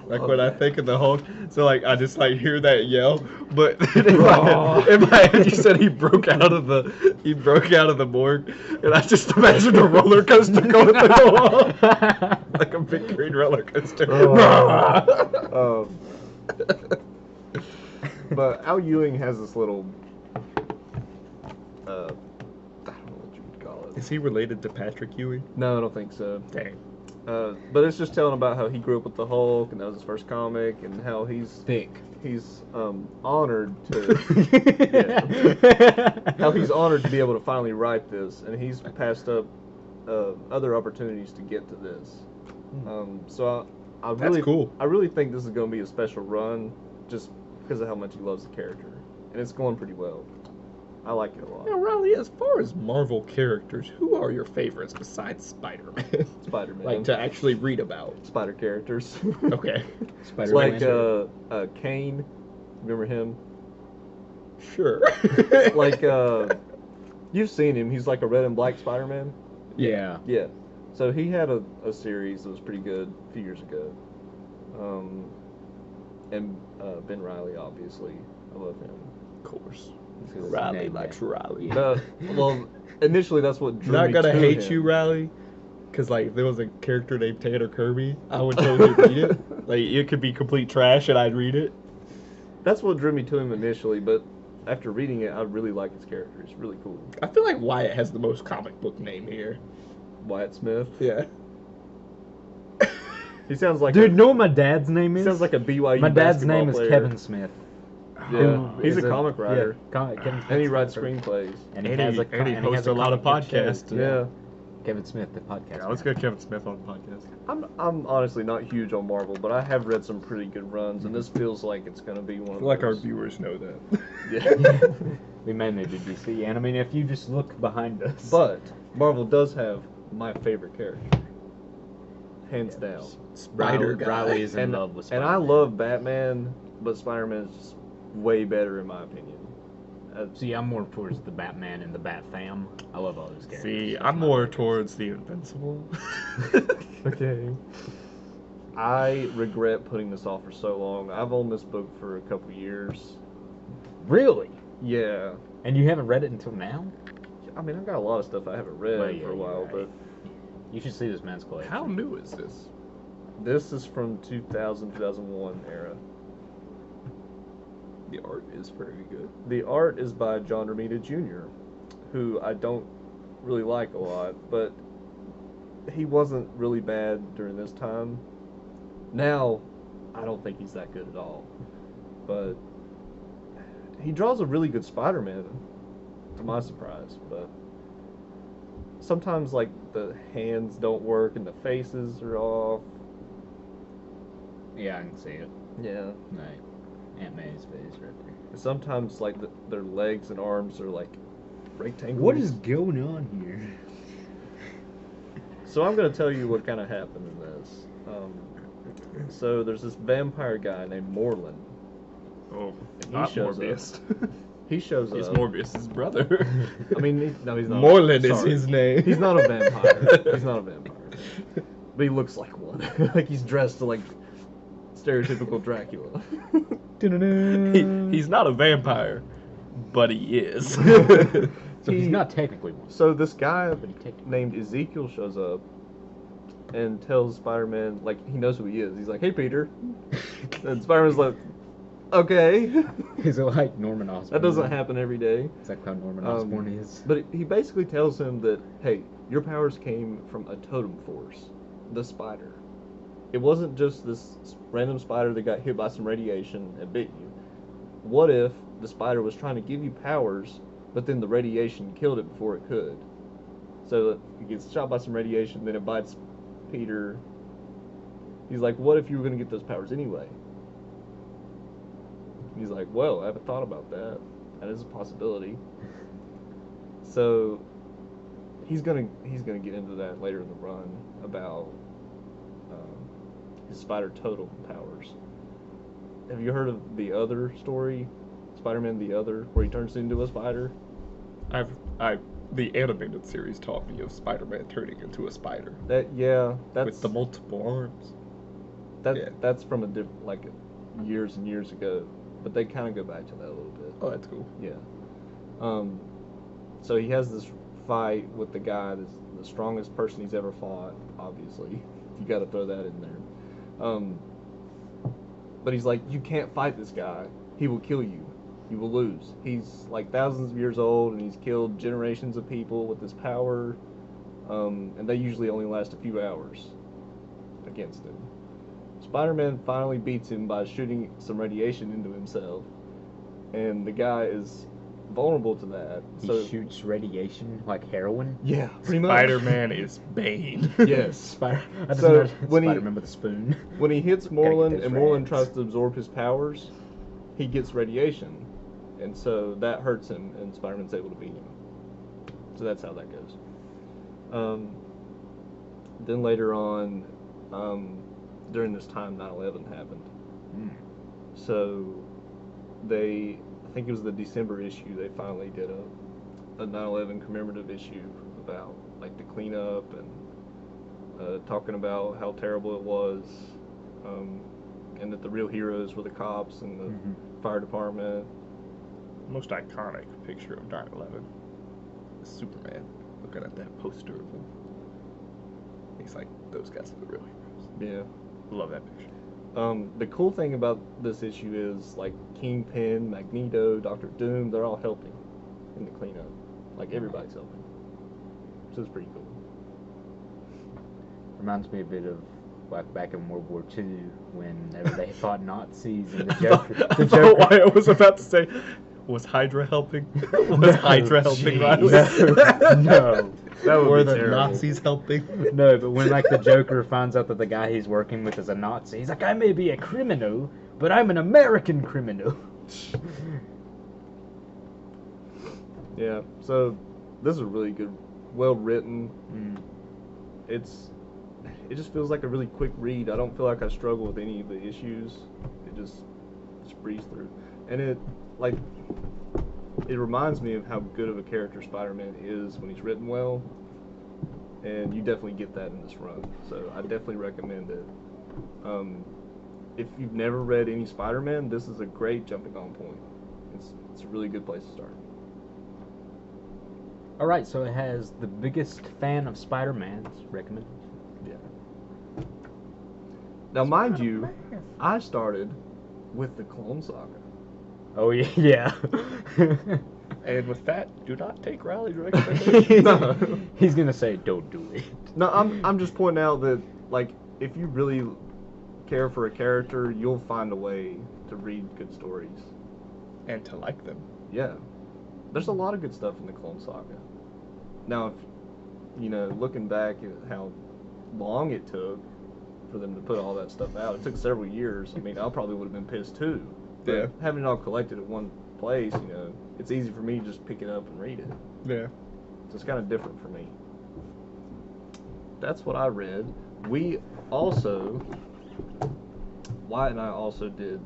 Like love when I that. think of the Hulk, so like I just like hear that yell, but in my head you said he broke out of the morgue, and I just imagined a roller coaster going through the wall, like a big green roller coaster. Oh. But Al Ewing has this little, I don't know what you would call it. Is he related to Patrick Ewing? No, I don't think so. Dang. But it's just telling about how he grew up with the Hulk, and that was his first comic, and how he's Thick. honored to how he's honored to be able to finally write this, and he's passed up other opportunities to get to this. So I That's really cool. I really think this is going to be a special run, just because of how much he loves the character, and it's going pretty well. I like it a lot. Now, Riley, as far as Marvel characters, who are your favorites besides Spider-Man? Spider-Man. Like to actually read about. Spider characters. Okay. Spider Like Kane. Remember him? Sure. Like you've seen him. He's like a red and black Spider-Man. Yeah. Yeah. So he had a series that was pretty good a few years ago. And Ben Reilly, obviously. I love him. Of course. He's his Riley name, likes yeah. Riley. Well, initially that's what drew Not me gonna to hate him. you, Riley, because like if there was a character named Tanner Kirby, I would totally read it. Like it could be complete trash, and I'd read it. That's what drew me to him initially, but after reading it, I really like his character. He's really cool. I feel like Wyatt has the most comic book name here. Wyatt Smith. Yeah. He sounds like Dude, know what my dad's name he is? sounds like a BYU. My dad's basketball name is player. Kevin Smith. Yeah, who he's is a comic writer, Kevin Smith. and he writes screenplays. And he has a and he and he has hosts a lot of and he has a podcasts. show. Yeah. Kevin Smith, the podcast. Yeah, let's man. get Kevin Smith on the podcast. I'm honestly not huge on Marvel, but I have read some pretty good runs, and this feels like it's gonna be one I of feel like our those. viewers know that. Yeah. We mainly do DC, and I mean, if you just look behind us. But Marvel does have my favorite character, hands down. Spider guy. Riley is in And love with and Spider-Man. I love Batman, but Spider-Man is just way better in my opinion. See, I'm more towards the Batman and the Bat Fam. I love all those characters. See, That's I'm my more favorite. towards the Invincible. Okay. I regret putting this off for so long. I've owned this book for a couple years. Really? Yeah. And you haven't read it until now? I mean, I've got a lot of stuff I haven't read Well, yeah, for a while, you're right. You should see this man's collection. How new is this? but this is from 2000, 2001 era. The art is very good. The art is by John Romita Jr., who I don't really like a lot, but he wasn't really bad during this time. Now, I don't think he's that good at all. But he draws a really good Spider-Man, to my surprise. But sometimes, like, the hands don't work and the faces are off. Yeah, I can see it. Yeah. Like Aunt May's face right there. Sometimes, like, their legs and arms are, like, rectangles. What is going on here? So I'm going to tell you what kind of happened in this. So there's this vampire guy named Moreland. Oh, He not shows Morbius. He shows He's up. Morbius' brother. I mean, no, he's not. Moreland is Sorry. his name. He's not a vampire. He's not a vampire. But he looks like one. Like he's dressed to, like, stereotypical Dracula. He's not a vampire, but he is. So he's not technically one. So this guy But he technically. named Ezekiel shows up and tells Spider-Man, like, he knows who he is. He's like, "Hey, Peter." And Spider-Man's like, "Okay." Is it like Norman Osborn? That doesn't happen every day. Is that how Norman Osborn is? But he basically tells him that, hey, your powers came from a totem force, the spider. It wasn't just this random spider that got hit by some radiation and bit you. What if the spider was trying to give you powers, but then the radiation killed it before it could? So it gets shot by some radiation, then it bites Peter. He's like, what if you were going to get those powers anyway? He's like, well, I haven't thought about that. That is a possibility. So he's gonna get into that later in the run about his spider totem powers. Have you heard of the Other story, Spider-Man the Other, where he turns into a spider? The animated series taught me of Spider-Man turning into a spider That's with the multiple arms. that's from a different, like, years and years ago, but they kind of go back to that a little bit. Oh, that's cool. Yeah. So he has this fight with the guy that's the strongest person he's ever fought. Obviously, you got to throw that in there. But he's like, you can't fight this guy. He will kill you. You will lose. He's like thousands of years old, and he's killed generations of people with his power. And they usually only last a few hours against him. Spider-Man finally beats him by shooting some radiation into himself, and the guy is vulnerable to that. He shoots radiation like heroin. Yeah, pretty much. Spider-Man is Bane. Yes. I just So, imagine when he- Spider-Man with a spoon. When he hits Gotta Moreland get and those Moreland rads. tries to absorb his powers, he gets radiation, and so that hurts him, and Spider-Man's able to beat him. So that's how that goes. Then later on, during this time, 9/11 happened. So I think it was the December issue, they finally did a 9/11 commemorative issue about like the cleanup and talking about how terrible it was, and that the real heroes were the cops and the fire department. Most iconic picture of 9/11 is Superman looking at that poster of him. He's like, those guys are the real heroes. Yeah. Love that picture. The cool thing about this issue is, like, Kingpin, Magneto, Doctor Doom, they're all helping in the cleanup. Like, everybody's helping. So it's pretty cool. Reminds me a bit of like back in World War II whenever they fought Nazis and the Joker. Why I was about to say, was Hydra helping? Was Hydra helping Riley? No. That would Were be the terrible. Nazis helping? No, but when like the Joker finds out that the guy he's working with is a Nazi, he's like, I may be a criminal, but I'm an American criminal. Yeah, so this is really good, well written. It just feels like a really quick read. I don't feel like I struggle with any of the issues. It just breeze through, and it reminds me of how good of a character Spider-Man is when he's written well, and you definitely get that in this run. So I definitely recommend it. If you've never read any Spider-Man, this is a great jumping on point. It's a really good place to start. Alright, so it has the biggest fan of Spider-Man's recommended. Yeah. Now, mind you, I started with the Clone Saga. Oh yeah. And with that, do not take Riley's recommendation. No. He's gonna say, don't do it. No, I'm just pointing out that, like, if you really care for a character, you'll find a way to read good stories. And to like them. Yeah. There's a lot of good stuff in the Clone Saga. Now, if, looking back at how long it took for them to put all that stuff out, it took several years. I mean, I probably would have been pissed too. But Yeah. having it all collected at one place, it's easy for me to just pick it up and read it. Yeah. So it's kind of different for me. That's what I read. Wyatt and I also did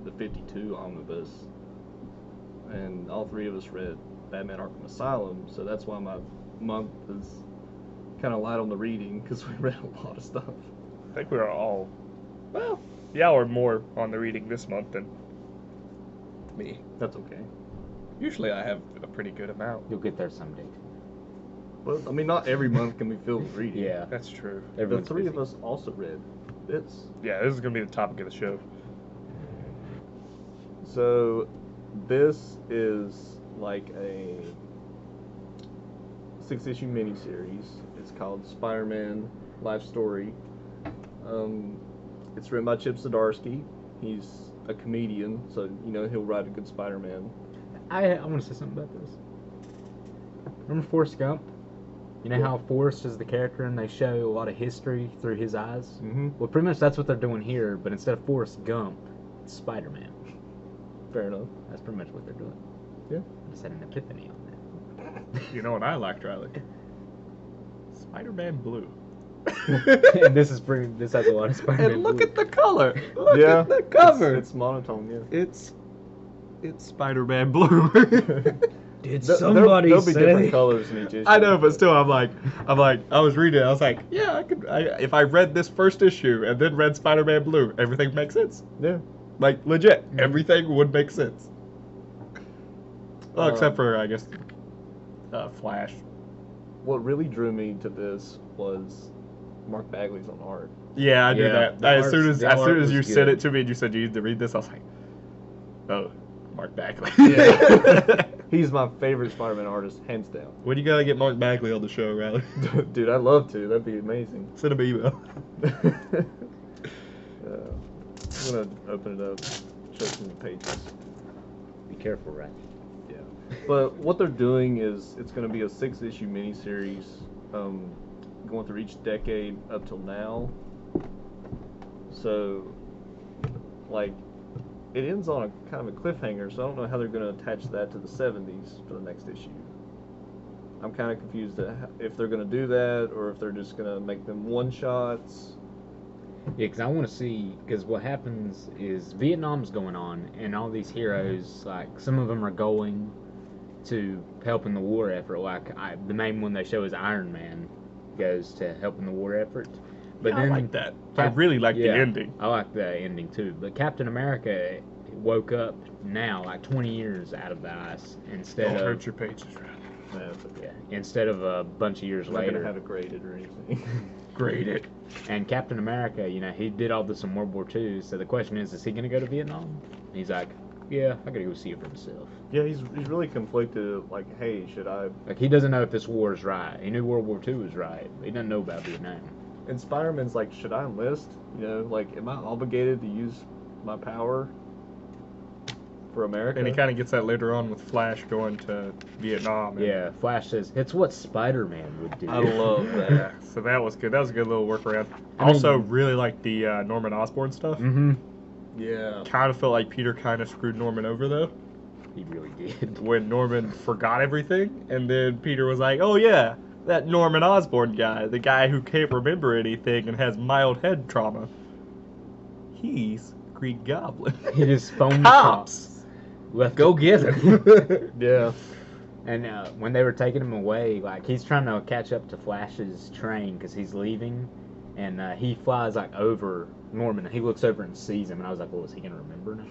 the 52 omnibus, and all three of us read Batman Arkham Asylum, so that's why my month is kind of light on the reading, because we read a lot of stuff. I think we were all, well, y'all are more on the reading this month than me. That's okay. Usually I have a pretty good amount. You'll get there someday. Well, I mean, not every month can be filled with reading. Yeah. That's true. The Everyone's three busy. of us also read this. Yeah, this is going to be the topic of the show. So, this is like a 6-issue miniseries. It's called Spider-Man Life Story. It's written by Chip Zdarsky. He's a comedian, so he'll write a good Spider-Man. I want to say something about this. Remember Forrest Gump? You know how Forrest is the character and they show a lot of history through his eyes? Mm-hmm. Well, pretty much that's what they're doing here, but instead of Forrest Gump, it's Spider-Man. Fair enough. That's pretty much what they're doing. Yeah. I just had an epiphany on that. You know what I liked, Riley? Spider-Man Blue. And this has a lot of Spider-Man. And look blue. at the color. Look Yeah, at the cover. It's monotone, yeah. It's Spider-Man Blue. Did There'll be different colors in each issue. I know, but still, I'm like, I was reading it. I was like, yeah, if I read this first issue and then read Spider-Man Blue, everything makes sense. Yeah. Like legit, everything would make sense. Well, except for I guess Flash. What really drew me to this was Mark Bagley's on art. Yeah, I knew Yeah, that. the As art- soon as the art you was said good. it to me and you said you need to read this, I was like, oh, Mark Bagley. Yeah. He's my favorite Spider-Man artist, hands down. When you gotta get Mark Bagley on the show, Riley? Dude, I'd love to. That'd be amazing. Send him an email. I'm gonna open it up, show some of the pages. Be careful, right? Yeah. But what they're doing is it's gonna be a 6-issue miniseries, going through each decade up till now. So, like, it ends on a kind of a cliffhanger, so I don't know how they're going to attach that to the 70s for the next issue. I'm kind of confused if they're going to do that or if they're just going to make them one-shots. Yeah, because I want to see, because what happens is Vietnam's going on, and all these heroes, like, some of them are going to help in the war effort. Like, the main one they show is Iron Man goes to help in the war effort. But Yeah, then I like that. I really like the ending. I like the ending too. But Captain America woke up now, like 20 years out of the ice, instead Don't of hurt your pages, Riley. That's okay. instead of a bunch of years I'm not going to later. have it graded or anything. Grade it. And Captain America, he did all this in World War II. So the question is he going to go to Vietnam? And he's like, yeah, I got to go see it for myself. Yeah, he's really conflicted, like, hey, should I... Like, he doesn't know if this war is right. He knew World War II was right, but he doesn't know about Vietnam. And Spider-Man's like, should I enlist? Like, am I obligated to use my power for America? And he kind of gets that later on with Flash going to Vietnam. And Yeah, Flash says, it's what Spider-Man would do. I love that. Yeah, so that was good. That was a good little workaround. I mean- Also, really like the Norman Osborn stuff. Mm-hmm. Yeah. Kind of felt like Peter kind of screwed Norman over, though. He really did. When Norman forgot everything, and then Peter was like, oh yeah, that Norman Osborn guy, the guy who can't remember anything and has mild head trauma, he's Green Goblin. He just phoned Cops! Let's go get him. Yeah. And when they were taking him away, like, he's trying to catch up to Flash's train because he's leaving, and he flies, like, over Norman. He looks over and sees him, and I was like, well, is he going to remember now?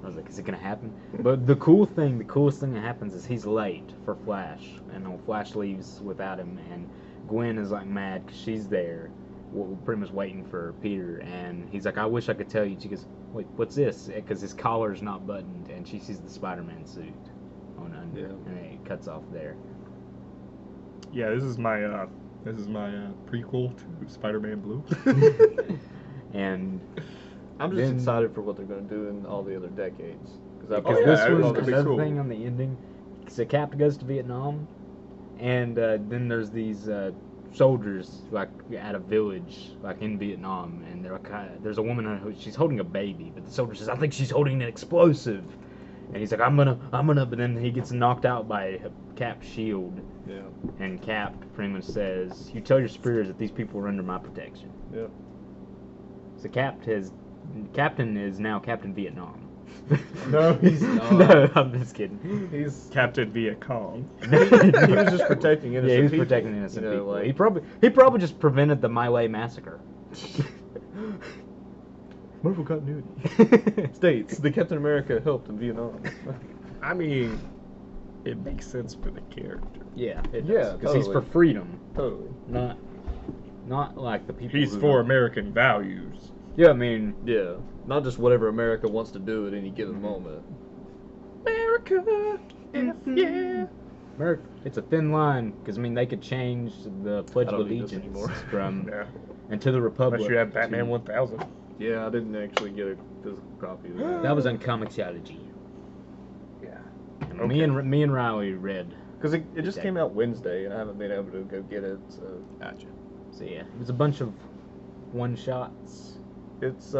I was like, is it going to happen? But the coolest thing that happens is he's late for Flash, and Flash leaves without him, and Gwen is, like, mad because she's there, pretty much waiting for Peter, and he's like, I wish I could tell you. She goes, wait, what's this? Because his collar's not buttoned, and she sees the Spider-Man suit on under, Yeah. and it cuts off there. Yeah, this is my prequel to Spider-Man Blue. And I'm just Then- excited for what they're going to do in all the other decades. because Oh, yeah, this it was was gonna be another cool. thing on the ending. So Cap goes to Vietnam, and then there's these soldiers like at a village like in Vietnam, and they're there's a woman she's holding a baby, but the soldier says, I think she's holding an explosive, and he's like, I'm gonna, but then he gets knocked out by Cap's shield, Yeah. and Cap pretty much says, you tell your superiors that these people are under my protection. Yeah. So Captain is now Captain Vietnam. No, he's not. No, I'm just kidding. He's Captain Viacom. he was just protecting innocent Yeah, he was people. protecting innocent You know, people. like- He probably just prevented the My Way massacre. Marvel continuity states the Captain America helped in Vietnam. I mean, it makes sense for the character. Yeah, Yeah, because he's for totally. freedom, Totally. not like the people. He's who for don't. American values. Yeah, I mean, Yeah. Not just whatever America wants to do at any given Mhm. moment. America, yeah. America, it's a thin line because I mean they could change the Pledge I of don't need this Allegiance anymore. from Yeah. and to the Republic. Unless you have Batman to- 1000. Yeah, I didn't actually get a physical copy of that. That was on Comixology. Yeah. And Okay. me and Riley read. Because it just came out Wednesday, and I haven't been able to go get it, so... Gotcha. So yeah, it was a bunch of one shots. It's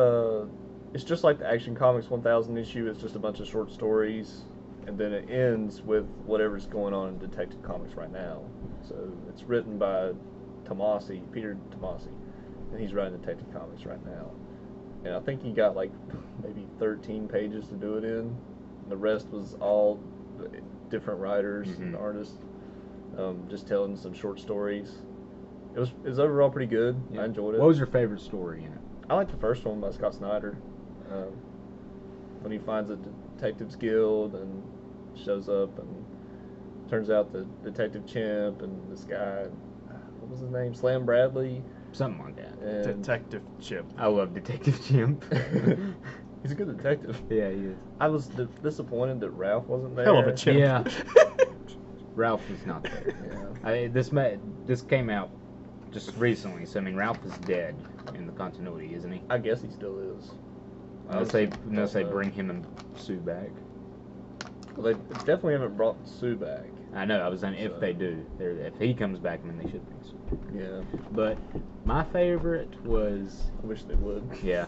just like the Action Comics 1000 issue. It's just a bunch of short stories, and then it ends with whatever's going on in Detective Comics right now. So it's written by Peter Tomasi, and he's writing Detective Comics right now. And I think he got like maybe 13 pages to do it in. The rest was all different writers and artists, just telling some short stories. It was overall pretty good. Yeah. I enjoyed it. What was your favorite story in it? I like the first one by Scott Snyder. When he finds a detectives guild and shows up, and turns out the Detective Chimp and this guy, what was his name? Slam Bradley. Something like that. And Detective Chimp. I love Detective Chimp. he's a good detective. Yeah, he is. I was disappointed that Ralph wasn't there. Hell of a chimp. Yeah. Ralph was not there. Yeah. This came out just recently, so I mean Ralph is dead in the continuity, isn't he? I guess he still is. Unless they bring him and Sue back. Well, they definitely haven't brought Sue back. I know. I was saying if they do, if he comes back, I mean they should bring Sue back. Yeah. But my favorite was I wish they would. yeah.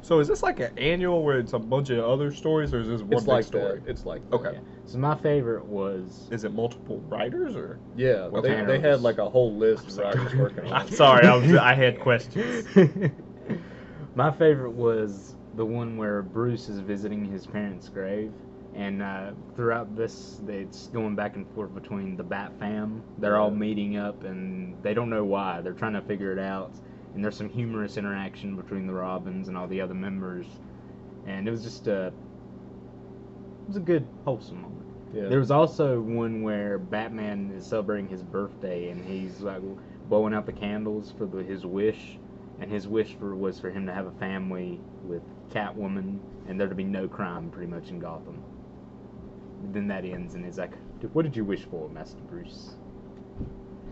So is this like an annual where it's a bunch of other stories, or is this one It's big like story? that. It's like that. Okay. Yeah. So my favorite was Is it multiple writers or? Yeah. What They panels? had like a whole list of writers working on I'm it. sorry, I had questions. my favorite was the one where Bruce is visiting his parents' grave, and throughout this, it's going back and forth between the Bat Fam. They're all meeting up, and they don't know why. They're trying to figure it out, and there's some humorous interaction between the Robins and all the other members, and it was just it was a good, wholesome moment. Yeah. There was also one where Batman is celebrating his birthday, and he's like blowing out the candles for his wish, and his wish was for him to have a family with Catwoman, and there to be no crime pretty much in Gotham. Then that ends, and he's like, "What did you wish for, Master Bruce?"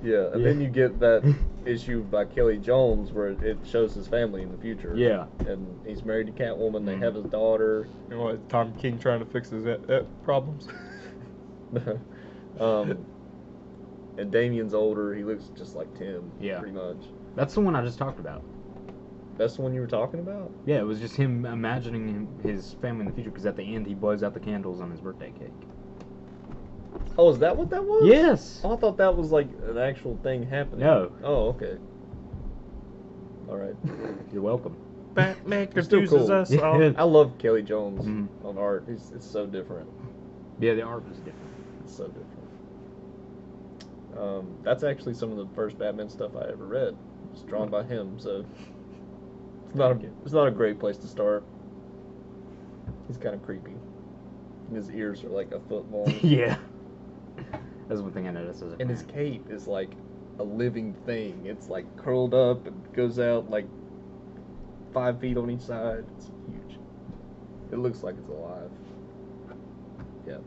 Yeah, and then you get that issue by Kelly Jones where it shows his family in the future. Yeah. And he's married to Catwoman. They have his daughter. You know what, Tom King trying to fix his problems? And Damien's older. He looks just like Tim. Yeah. Pretty much. That's the one I just talked about. That's the one you were talking about? Yeah, it was just him imagining his family in the future, because at the end he blows out the candles on his birthday cake. Oh, is that what that was? Yes. Oh, I thought that was like an actual thing happening. No. Oh, okay. All right. You're welcome. Batman It's still confuses cool. us. Yeah. I love Kelly Jones Mhm. on art. It's so different. Yeah, the art was different. It's so different. That's actually some of the first Batman stuff I ever read. It's drawn by him, so it's not a great place to start. He's kind of creepy. And his ears are like a foot long. Yeah. That's one thing I noticed as a And his fan. cape is like a living thing. It's like curled up and goes out like 5 feet on each side. It's huge. It looks like it's alive. Yeah.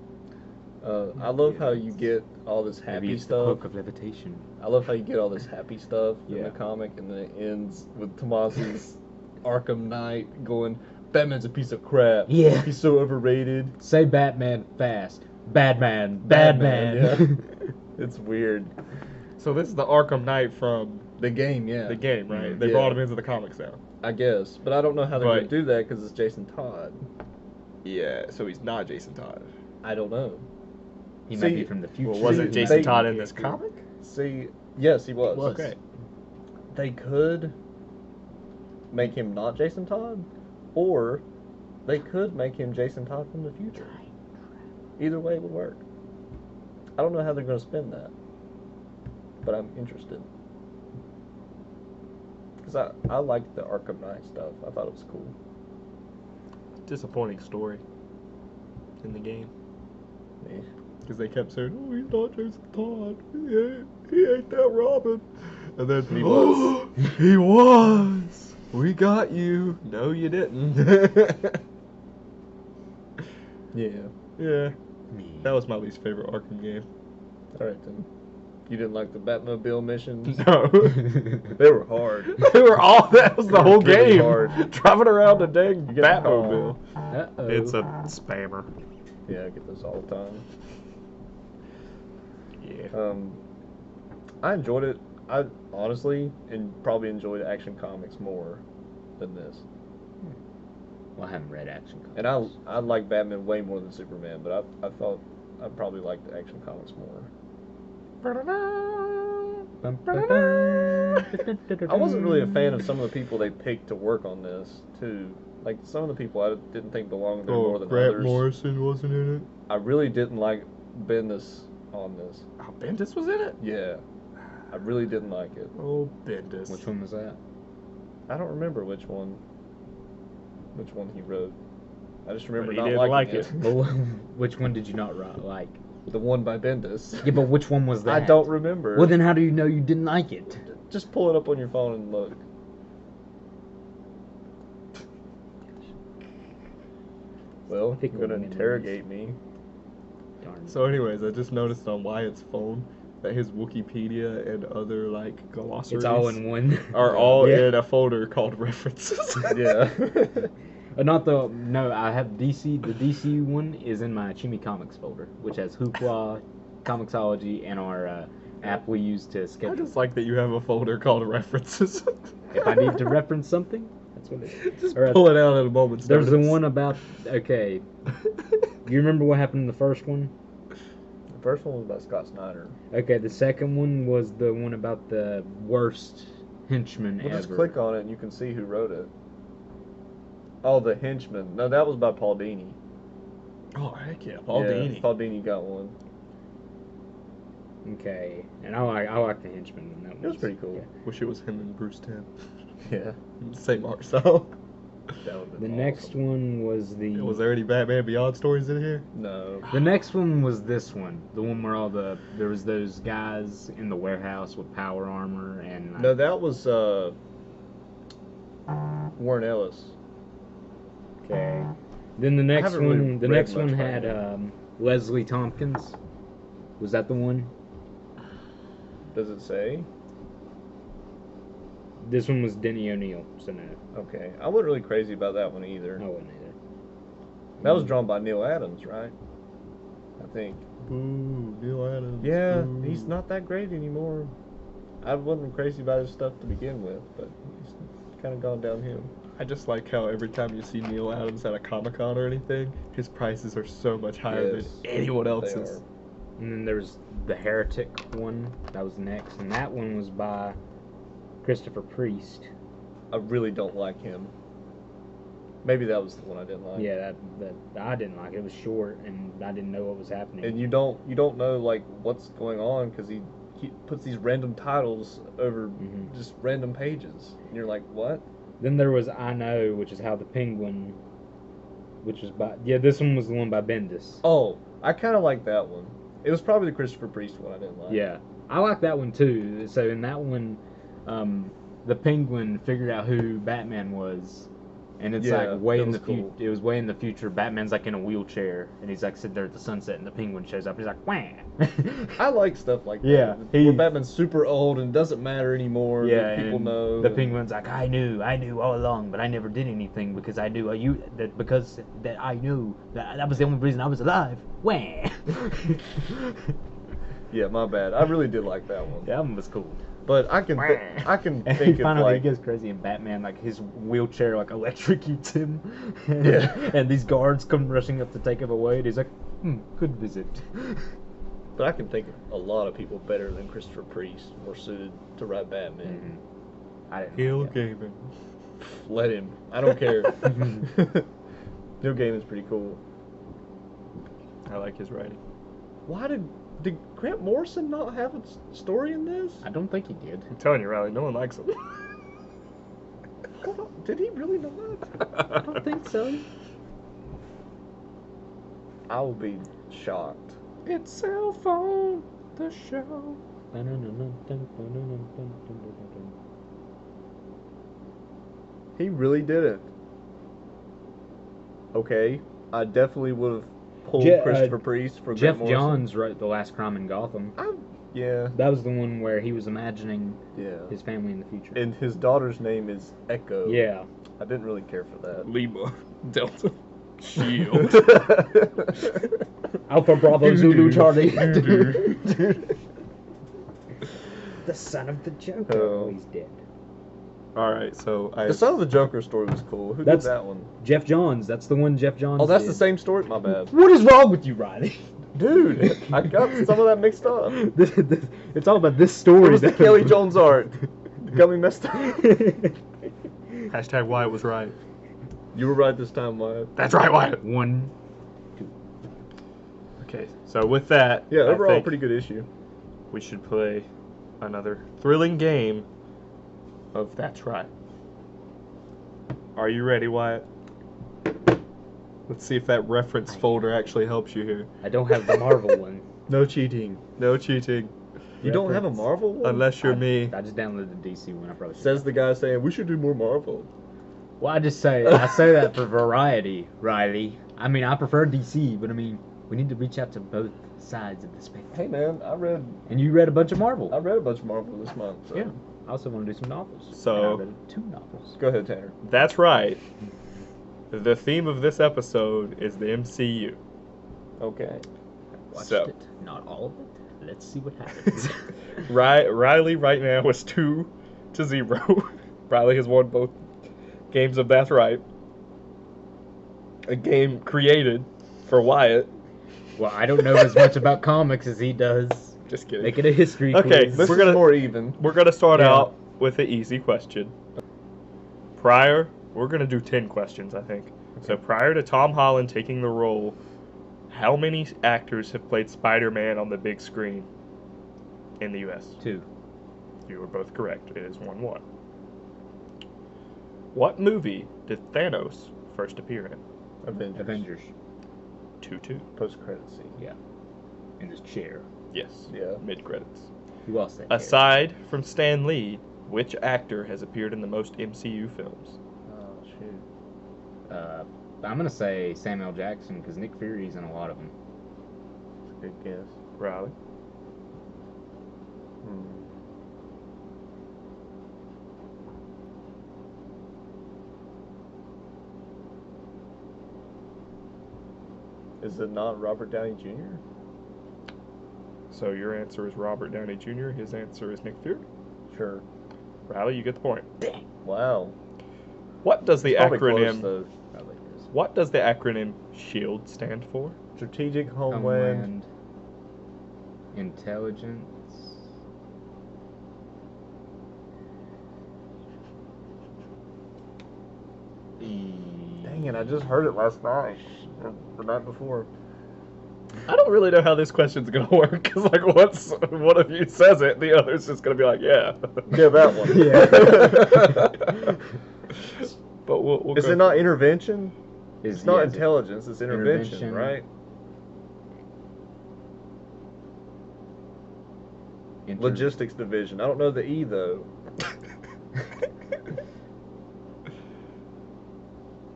I love how you get all this Maybe happy it's the stuff. cloak of levitation. I love how you get all this happy stuff in Yeah. the comic, and then it ends with Tomasi's Arkham Knight going, "Batman's a piece of crap. Yeah. He's so overrated." Say Batman fast. Badman. Badman. Yeah. It's weird. So this is the Arkham Knight from The game, yeah. the game, right? They Yeah. brought him into the comics now. I guess, but I don't know how they're But- going to do that because it's Jason Todd. Yeah, so he's not Jason Todd. I don't know. He might See, be from the future. Well, wasn't See, Jason they- Todd in this comic? See, yes, he was. Okay. They could make him not Jason Todd, or they could make him Jason Todd from the future. Either way would work. I don't know how they're going to spin that, but I'm interested. Because I liked the Arkham Knight stuff. I thought it was cool. Disappointing story in the game. Yeah. Because they kept saying, "Oh, he's not Jason Todd. He ain't that Robin." And then He was. He was. We got you. No, you didn't. Yeah. Yeah. That was my least favorite Arkham game. Alright then. You didn't like the Batmobile missions? No. They were hard. They were all. That was the They were whole really game. hard. Driving around a dang You get a Batmobile. Uh-oh. It's a spammer. Yeah, I get those all the time. Yeah. I enjoyed it. I honestly probably enjoyed Action Comics more than this. Well, I haven't read Action Comics. And I like Batman way more than Superman, but I thought I probably liked Action Comics more. I wasn't really a fan of some of the people they picked to work on this, too. Like, some of the people I didn't think belonged there more than Grant others. Morrison wasn't in it. I really didn't like Bendis on this. Oh, Bendis was in it? Yeah. I really didn't like it. Oh, Bendis. Which one was that? I don't remember which one he wrote. I just remember But he not didn't liking like it. Well, which one did you not like? The one by Bendis. Yeah, but which one was that? I don't remember. Well, then how do you know you didn't like it? Just pull it up on your phone and look. Well, I think you're gonna we'll win interrogate me. Darn. So, anyways, I just noticed on Wyatt's phone that his Wikipedia and other, like, glossaries It's all in one. are all Yeah. in a folder called references. Yeah. I have DC. The DC one is in my ChimiComics folder, which has Hoopla, Comicsology, and our app we use to I schedule. just like that you have a folder called references. If I need to reference something, that's what it is. Just Or, pull it out at a moment's There's the notice. one about. Okay, you remember what happened in the first one? The first one was by Scott Snyder. Okay, the second one was the one about the worst henchman Well, ever. just click on it and you can see who wrote it. Oh, The Henchman. No, that was by Paul Dini. Oh, heck yeah. Paul Yeah, Dini. Paul Dini got one. Okay, and I like the henchman one. That It was pretty cool. Yeah. Wish it was him and Bruce Timm. Yeah. Same art style. That would've The been next awesome. one was the. Was there any Batman Beyond stories in here? No. The next one was this one, the one where there was those guys in the warehouse with power armor and. No, that was Warren Ellis. Okay. Then the next haven't really one, the read next much one by had him. Leslie Tompkins. Was that the one? Does it say? This one was Denny O'Neil, so no, Okay. I wasn't really crazy about that one either. I wasn't either. That was drawn by Neil Adams, right? I think. Boo, Neil Adams. Yeah, boo. he's not that great anymore. I wasn't crazy about his stuff to begin with, but he's kind of gone downhill. I just like how every time you see Neil Adams at a Comic-Con or anything, his prices are so much higher Yes, than anyone they else's. are. And then there's the Heretic one, that was next, and that one was by Christopher Priest. I really don't like him. Maybe that was the one I didn't like. Yeah, that I didn't like it. It was short, and I didn't know what was happening. And you don't know like what's going on because he puts these random titles over Mhm. just random pages, and you're like, what? Then there was I Know, which is how the Penguin, which was by this one was the one by Bendis. Oh, I kind of like that one. It was probably the Christopher Priest one I didn't like. Yeah, I like that one too. So in that one, the Penguin figured out who Batman was, and it's Yeah, like way that in the was future. cool. It was way in the future. Batman's like in a wheelchair, and he's like sitting there at the sunset, and the Penguin shows up. He's like, "Wah!" I like stuff like Yeah, that. Where Batman's super old and doesn't matter anymore. Yeah, that people and know. the and- Penguin's like, I knew all along, but I never did anything because I knew because I knew that was the only reason I was alive. Wah! Yeah, my bad. I really did like that one. That one was cool. But I can And think of finally like he gets crazy in Batman, like his wheelchair like electrocutes him. Yeah. And these guards come rushing up to take him away, and he's like, good visit. But I can think of a lot of people better than Christopher Priest more suited to write Batman. Mm-hmm. I didn't Neil like that. Gaiman. Let him. I don't care. Neil Gaiman's pretty cool. I like his writing. Why did Grant Morrison not have a story in this? I don't think he did. I'm telling you, Riley, no one likes him. Hold on. Did he really not? I don't think so. I will be shocked. It's cell phone, the show. He really did it. Okay, I definitely would have pulled Christopher Priest for Jeff Grant Morrison. Johns wrote The Last Crime in Gotham. Yeah, That was the one where he was imagining yeah. his family in the future. And his daughter's name is Echo. Yeah. I didn't really care for that. Lima, Delta, Shield. Alpha Bravo Zulu Charlie. Doo-doo. The son of the Joker. Oh. He's dead. All right, so The Son of the Joker story was cool. Who That's- did that one? Jeff Johns. That's the one Jeff Johns Oh, that's did. the same story? My bad. What is wrong with you, Riley? Dude, I got some of that mixed up. It's all about this story. It was the Kelly Jones art. Got me messed up. Hashtag Wyatt was right. You were right this time, Wyatt. That's right, Wyatt. 1, 2. Okay, so with that, Yeah, I overall, think pretty good issue. we should play another thrilling game of That's Right. Are you ready, Wyatt? Let's see if that reference folder actually helps you here. I don't have the Marvel one. No cheating. No cheating, You don't have a Reference. Marvel one? unless you're me. I just downloaded the DC one. I probably should. Says the guy saying, we should do more Marvel. Well, I say that for variety, Riley. I mean, I prefer DC, but I mean, we need to reach out to both sides of the spectrum. Hey, man, I read And you read a bunch of Marvel. a bunch of Marvel this month. So. Yeah. I also want to do some novels. So- And I read 2 novels. Go ahead, Tanner. That's right. The theme of this episode is the MCU. Okay. Watched So- it. Not all of it. Let's see what happens. Riley right now is 2-0. Riley has won both games of That's Right. A game created for Wyatt. Well, I don't know as much about comics as he does. Just kidding. Make it a history Okay, quiz. This We're is gonna- more even. We're going to start Yeah. out with an easy question. We're going to do 10 questions, I think. So prior to Tom Holland taking the role, how many actors have played Spider-Man on the big screen in the U.S.? 2. You were both correct. It is 1-1. What movie did Thanos first appear in? Avengers. 2-2. Post-credit scene. Yeah. In his chair. Yes. Yeah. Mid-credits. Who else? That Aside from Stan Lee, which actor has appeared in the most MCU films? Oh, shoot. I'm gonna say Samuel Jackson because Nick Fury's in a lot of them. That's a good guess. Riley. Is it not Robert Downey Jr.? So your answer is Robert Downey Jr. His answer is Nick Fury. Sure. Riley, you get the point. Wow. What does the Probably acronym? close, though. Probably is. What does the acronym SHIELD stand for? Strategic Homeland. Intelligence. Dang it, I just heard it last night. Or the night before. I don't really know how this question's gonna work because, like, once one of you says it, the other's just gonna be like, "Yeah, Yeah, that one. But we'll Is go it not for intervention? It's not is it intelligence, it's intervention, intervention? right? Logistics division. I don't know the E, though.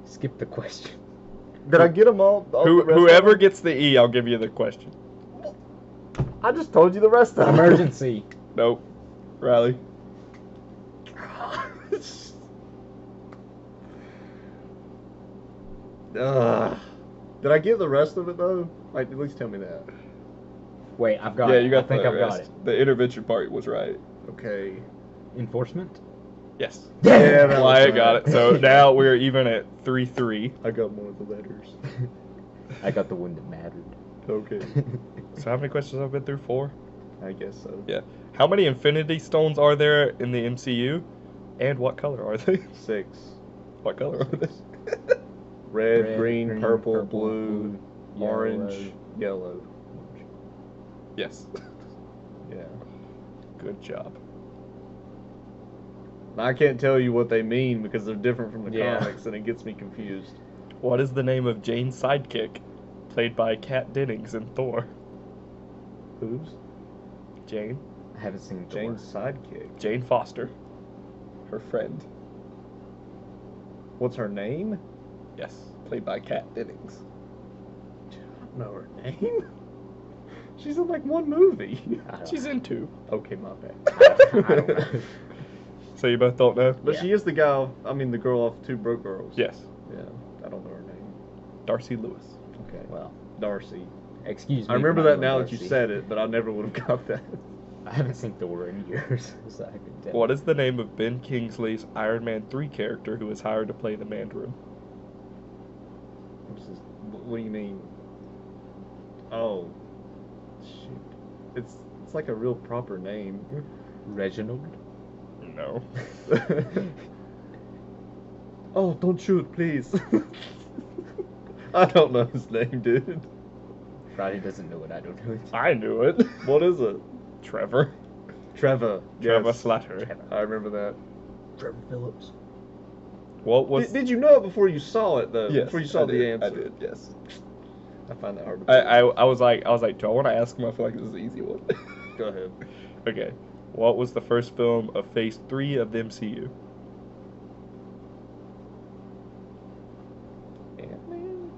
Skip the question. Did I get them all? Whoever gets the E, I'll give you the question. I just told you the rest of them. Emergency. Nope. Riley. Did I get the rest of it, though? Like, at least tell me that. Wait, I've got Yeah, it. you got I think the I've got rest. it. The intervention part was right. Okay. Enforcement? Yes. Yeah, that was Wyatt right. got it. So now we're even at 3-3. I got more of the letters. I got the one that mattered. Okay. So how many questions have I been through? 4? I guess so. Yeah. How many Infinity Stones are there in the MCU? And what color are they? 6. What color are they? Red, green, purple, blue, yellow. orange, yellow. Yes. Yeah. Good job. I can't tell you what they mean because they're different from the Yeah. comics, and it gets me confused. What is the name of Jane's sidekick, played by Kat Dennings in Thor? Who's? Jane. I haven't seen Thor. Jane's sidekick. Jane Foster. Her friend. What's her name? Yes. Played by Kat Dennings. I don't know her name. She's in like one movie. She's in 2. Okay, my bad. I don't know. So you both don't know? But Yeah. she is the guy. I mean, the girl off Two Broke Girls. Yes. Yeah. I don't know her name. Darcy Lewis. Okay. Well, Darcy. excuse me. I remember for not that now knowing that you Darcy. said it, but I never would have got that. I haven't seen Thor in years, so I could tell. What is the name of Ben Kingsley's Iron Man 3 character who was hired to play the Mandarin? What do you mean? Oh, Shoot. It's like a real proper name. Reginald. No. Oh, don't shoot, please. I don't know his name, dude. Friday doesn't know what I don't know. I knew it. What is it? Trevor. Trevor. Trevor Yes. Slattery. I remember that. Trevor Phillips. What was? Did you know it before you saw it though? Yes, Before you saw I the did, answer. I did. Yes. I find that hard to believe. I was like, do I want to ask him? I feel like this is an easy one. Go ahead. Okay. What was the first film of Phase 3 of the MCU? Ant-Man?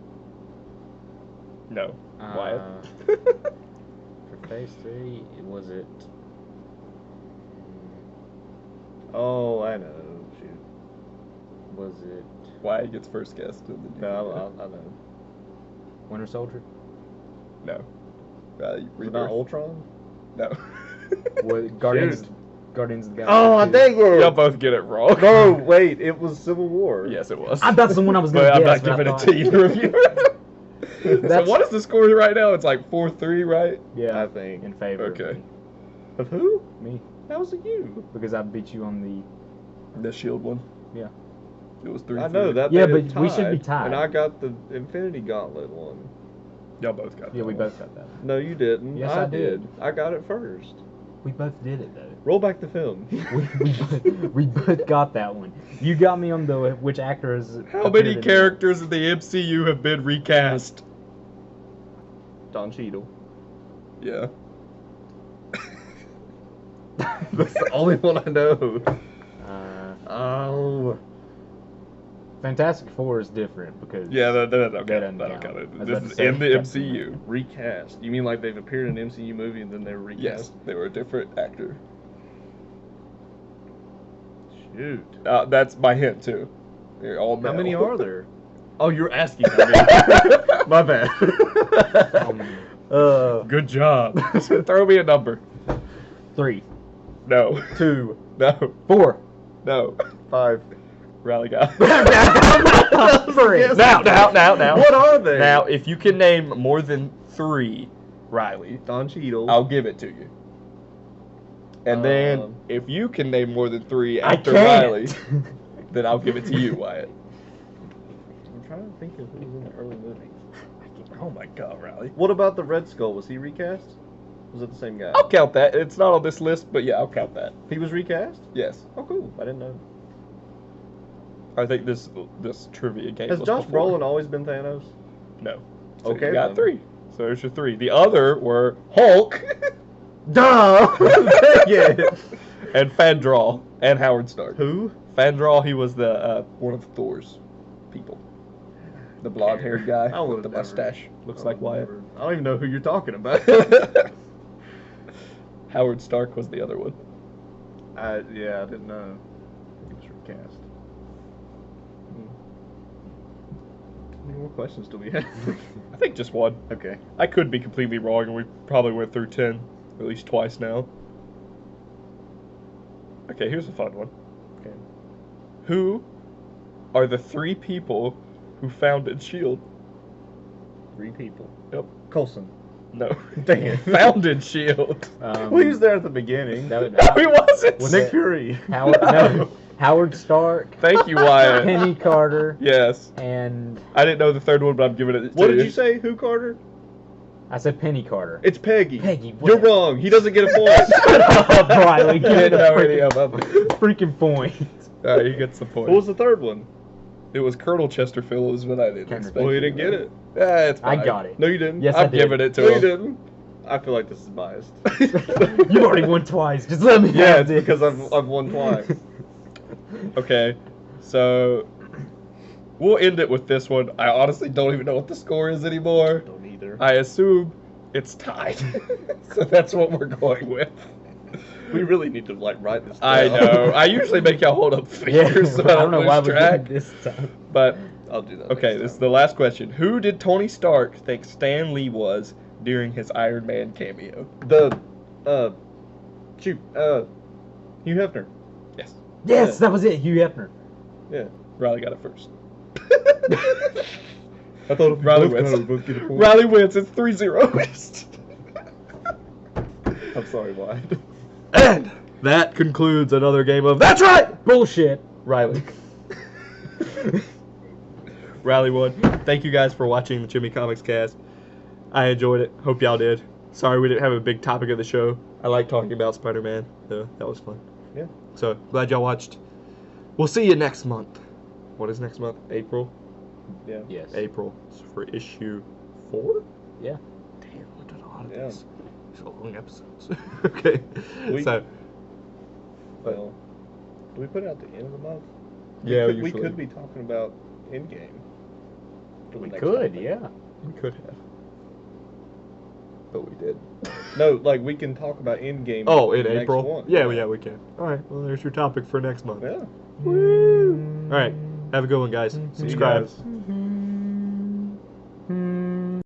No. Wyatt. For Phase 3, was it? Oh, I know. Shoot. Was it Wyatt gets first guess. No, I know. Winter Soldier? No. Is it not Ultron? No. What, Guardians of the Galaxy? Oh, I 2? dang Y'all it! both get it wrong. No, wait. It was Civil War. Yes, it was. That's the one I was going But to I'm guess. not but I giving it thought- to you to review. So That's- what is the score right now? It's like 4-3, right? Yeah, I think. in favor of Okay. me. Of who? Me. How's it you? Because I beat you on The Shield one. Yeah. It was 3. I know that. Yeah, made it but we should be tied. And I got the Infinity Gauntlet one. Y'all both got. Yeah, that we one. both got that. No, you didn't. Yes, I did. I got it first. We both did it though. Roll back the film. we both got that one. You got me on the which actor is. How many characters in the MCU have been recast? Don Cheadle. Yeah. That's the only one I know. Oh. Fantastic Four is different because. Yeah, that don't count. doesn't That don't count. count. I was This about is to in the say- MCU. Recast. You mean like they've appeared in an MCU movie and then they were recast? Yes, they were a different actor. Shoot. That's my hint too. They're all How male. many are there? Oh, you're asking. I mean. My bad. Good job. Throw me a number. 3, No. 2, No. 4. No. 5. Rally guy. 3. Yes. Now. What are they? Now, if you can name more than 3, Riley, Don Cheadle. I'll give it to you. And then, Um, if you can name more than 3 I after can't. Riley, then I'll give it to you, Wyatt. I'm trying to think of who was in the early movies. Oh my God, Riley. What about the Red Skull? Was he recast? Was it the same guy? I'll count that. It's not on this list, but yeah, I'll count that. He was recast? Yes. Oh, cool. I didn't know. I think this trivia game Has was Josh before. Brolin always been Thanos? No. So Okay, you got then. 3. So there's your 3. The other were Hulk. Duh! Yeah. And Fandral and Howard Stark. Who? Fandral, he was the one of Thor's people. The blonde-haired guy I with would've the never- mustache. Looks I like would've Wyatt. never- I don't even know who you're talking about. Howard Stark was the other one. I didn't know. He was recast. How many more questions do we have? I think just one. Okay. I could be completely wrong, and we probably went through 10 at least twice now. Okay, here's a fun one. Okay. Who are the 3 people who founded S.H.I.E.L.D.? 3 people. Yep. Coulson. No. Dang it. Founded S.H.I.E.L.D. Well, he was there at the beginning. That would, No, he wasn't. Was Nick it- Fury. Howard Stark, Thank you, Wyatt. Penny Carter, Yes. and I didn't know the third one, but I'm giving it to What you. did you say? Who, Carter? I said Penny Carter. It's Peggy. Peggy, You're what? wrong. He doesn't get a point. Shut up, Riley. Give me Didn't the know any of them. freaking point. Alright, he gets the point. What was the third one? It was Colonel Chesterfield, was what I didn't Can't expect. Well, he you didn't to get know. it. Yeah, it's I fine. got it. No, you didn't. Yes, I I'm did. giving it to No, you him. didn't. I feel like this is biased. You already won twice. Just let me Yeah, have it's this. because I've won twice. Okay, so we'll end it with this one. I honestly don't even know what the score is anymore. Don't either. I assume it's tied. So that's what we're going with. We really need to write this down. I know. I usually make y'all hold up Yeah, fingers so I don't know why lose we track. did this time. But I'll do that. okay, next this is time. the last question. Who did Tony Stark think Stan Lee was during his Iron Man cameo? Hugh Hefner. Yes. Yes, Yeah. that was it. Hugh Hefner. Yeah. Riley got it first. I thought if we Riley both got wins. it, we both get a point. Riley wins. It's 3-0. I'm sorry, Wyatt. And that concludes another game of That's Right! Bullshit. Riley. Riley won. Thank you guys for watching the ChimiComicsCast. I enjoyed it. Hope y'all did. Sorry we didn't have a big topic of the show. I like talking about Spider-Man. So that was fun. Yeah. So glad y'all watched. We'll see you next month. What is next month? April? Yeah. Yes. April. It's for issue 4? Yeah. Damn, we did a lot of Yeah. these. These are long episodes. Okay. So, Well, do we put it at the end of the month? yeah, we usually. could be talking about Endgame. for the We next could, topic. yeah. We could have. But we did. No, like we can talk about Endgame. Oh, in the next April? one. Yeah, we can. Alright, well, there's your topic for next month. Yeah. Woo! Alright, have a good one, guys. See you Subscribe. guys.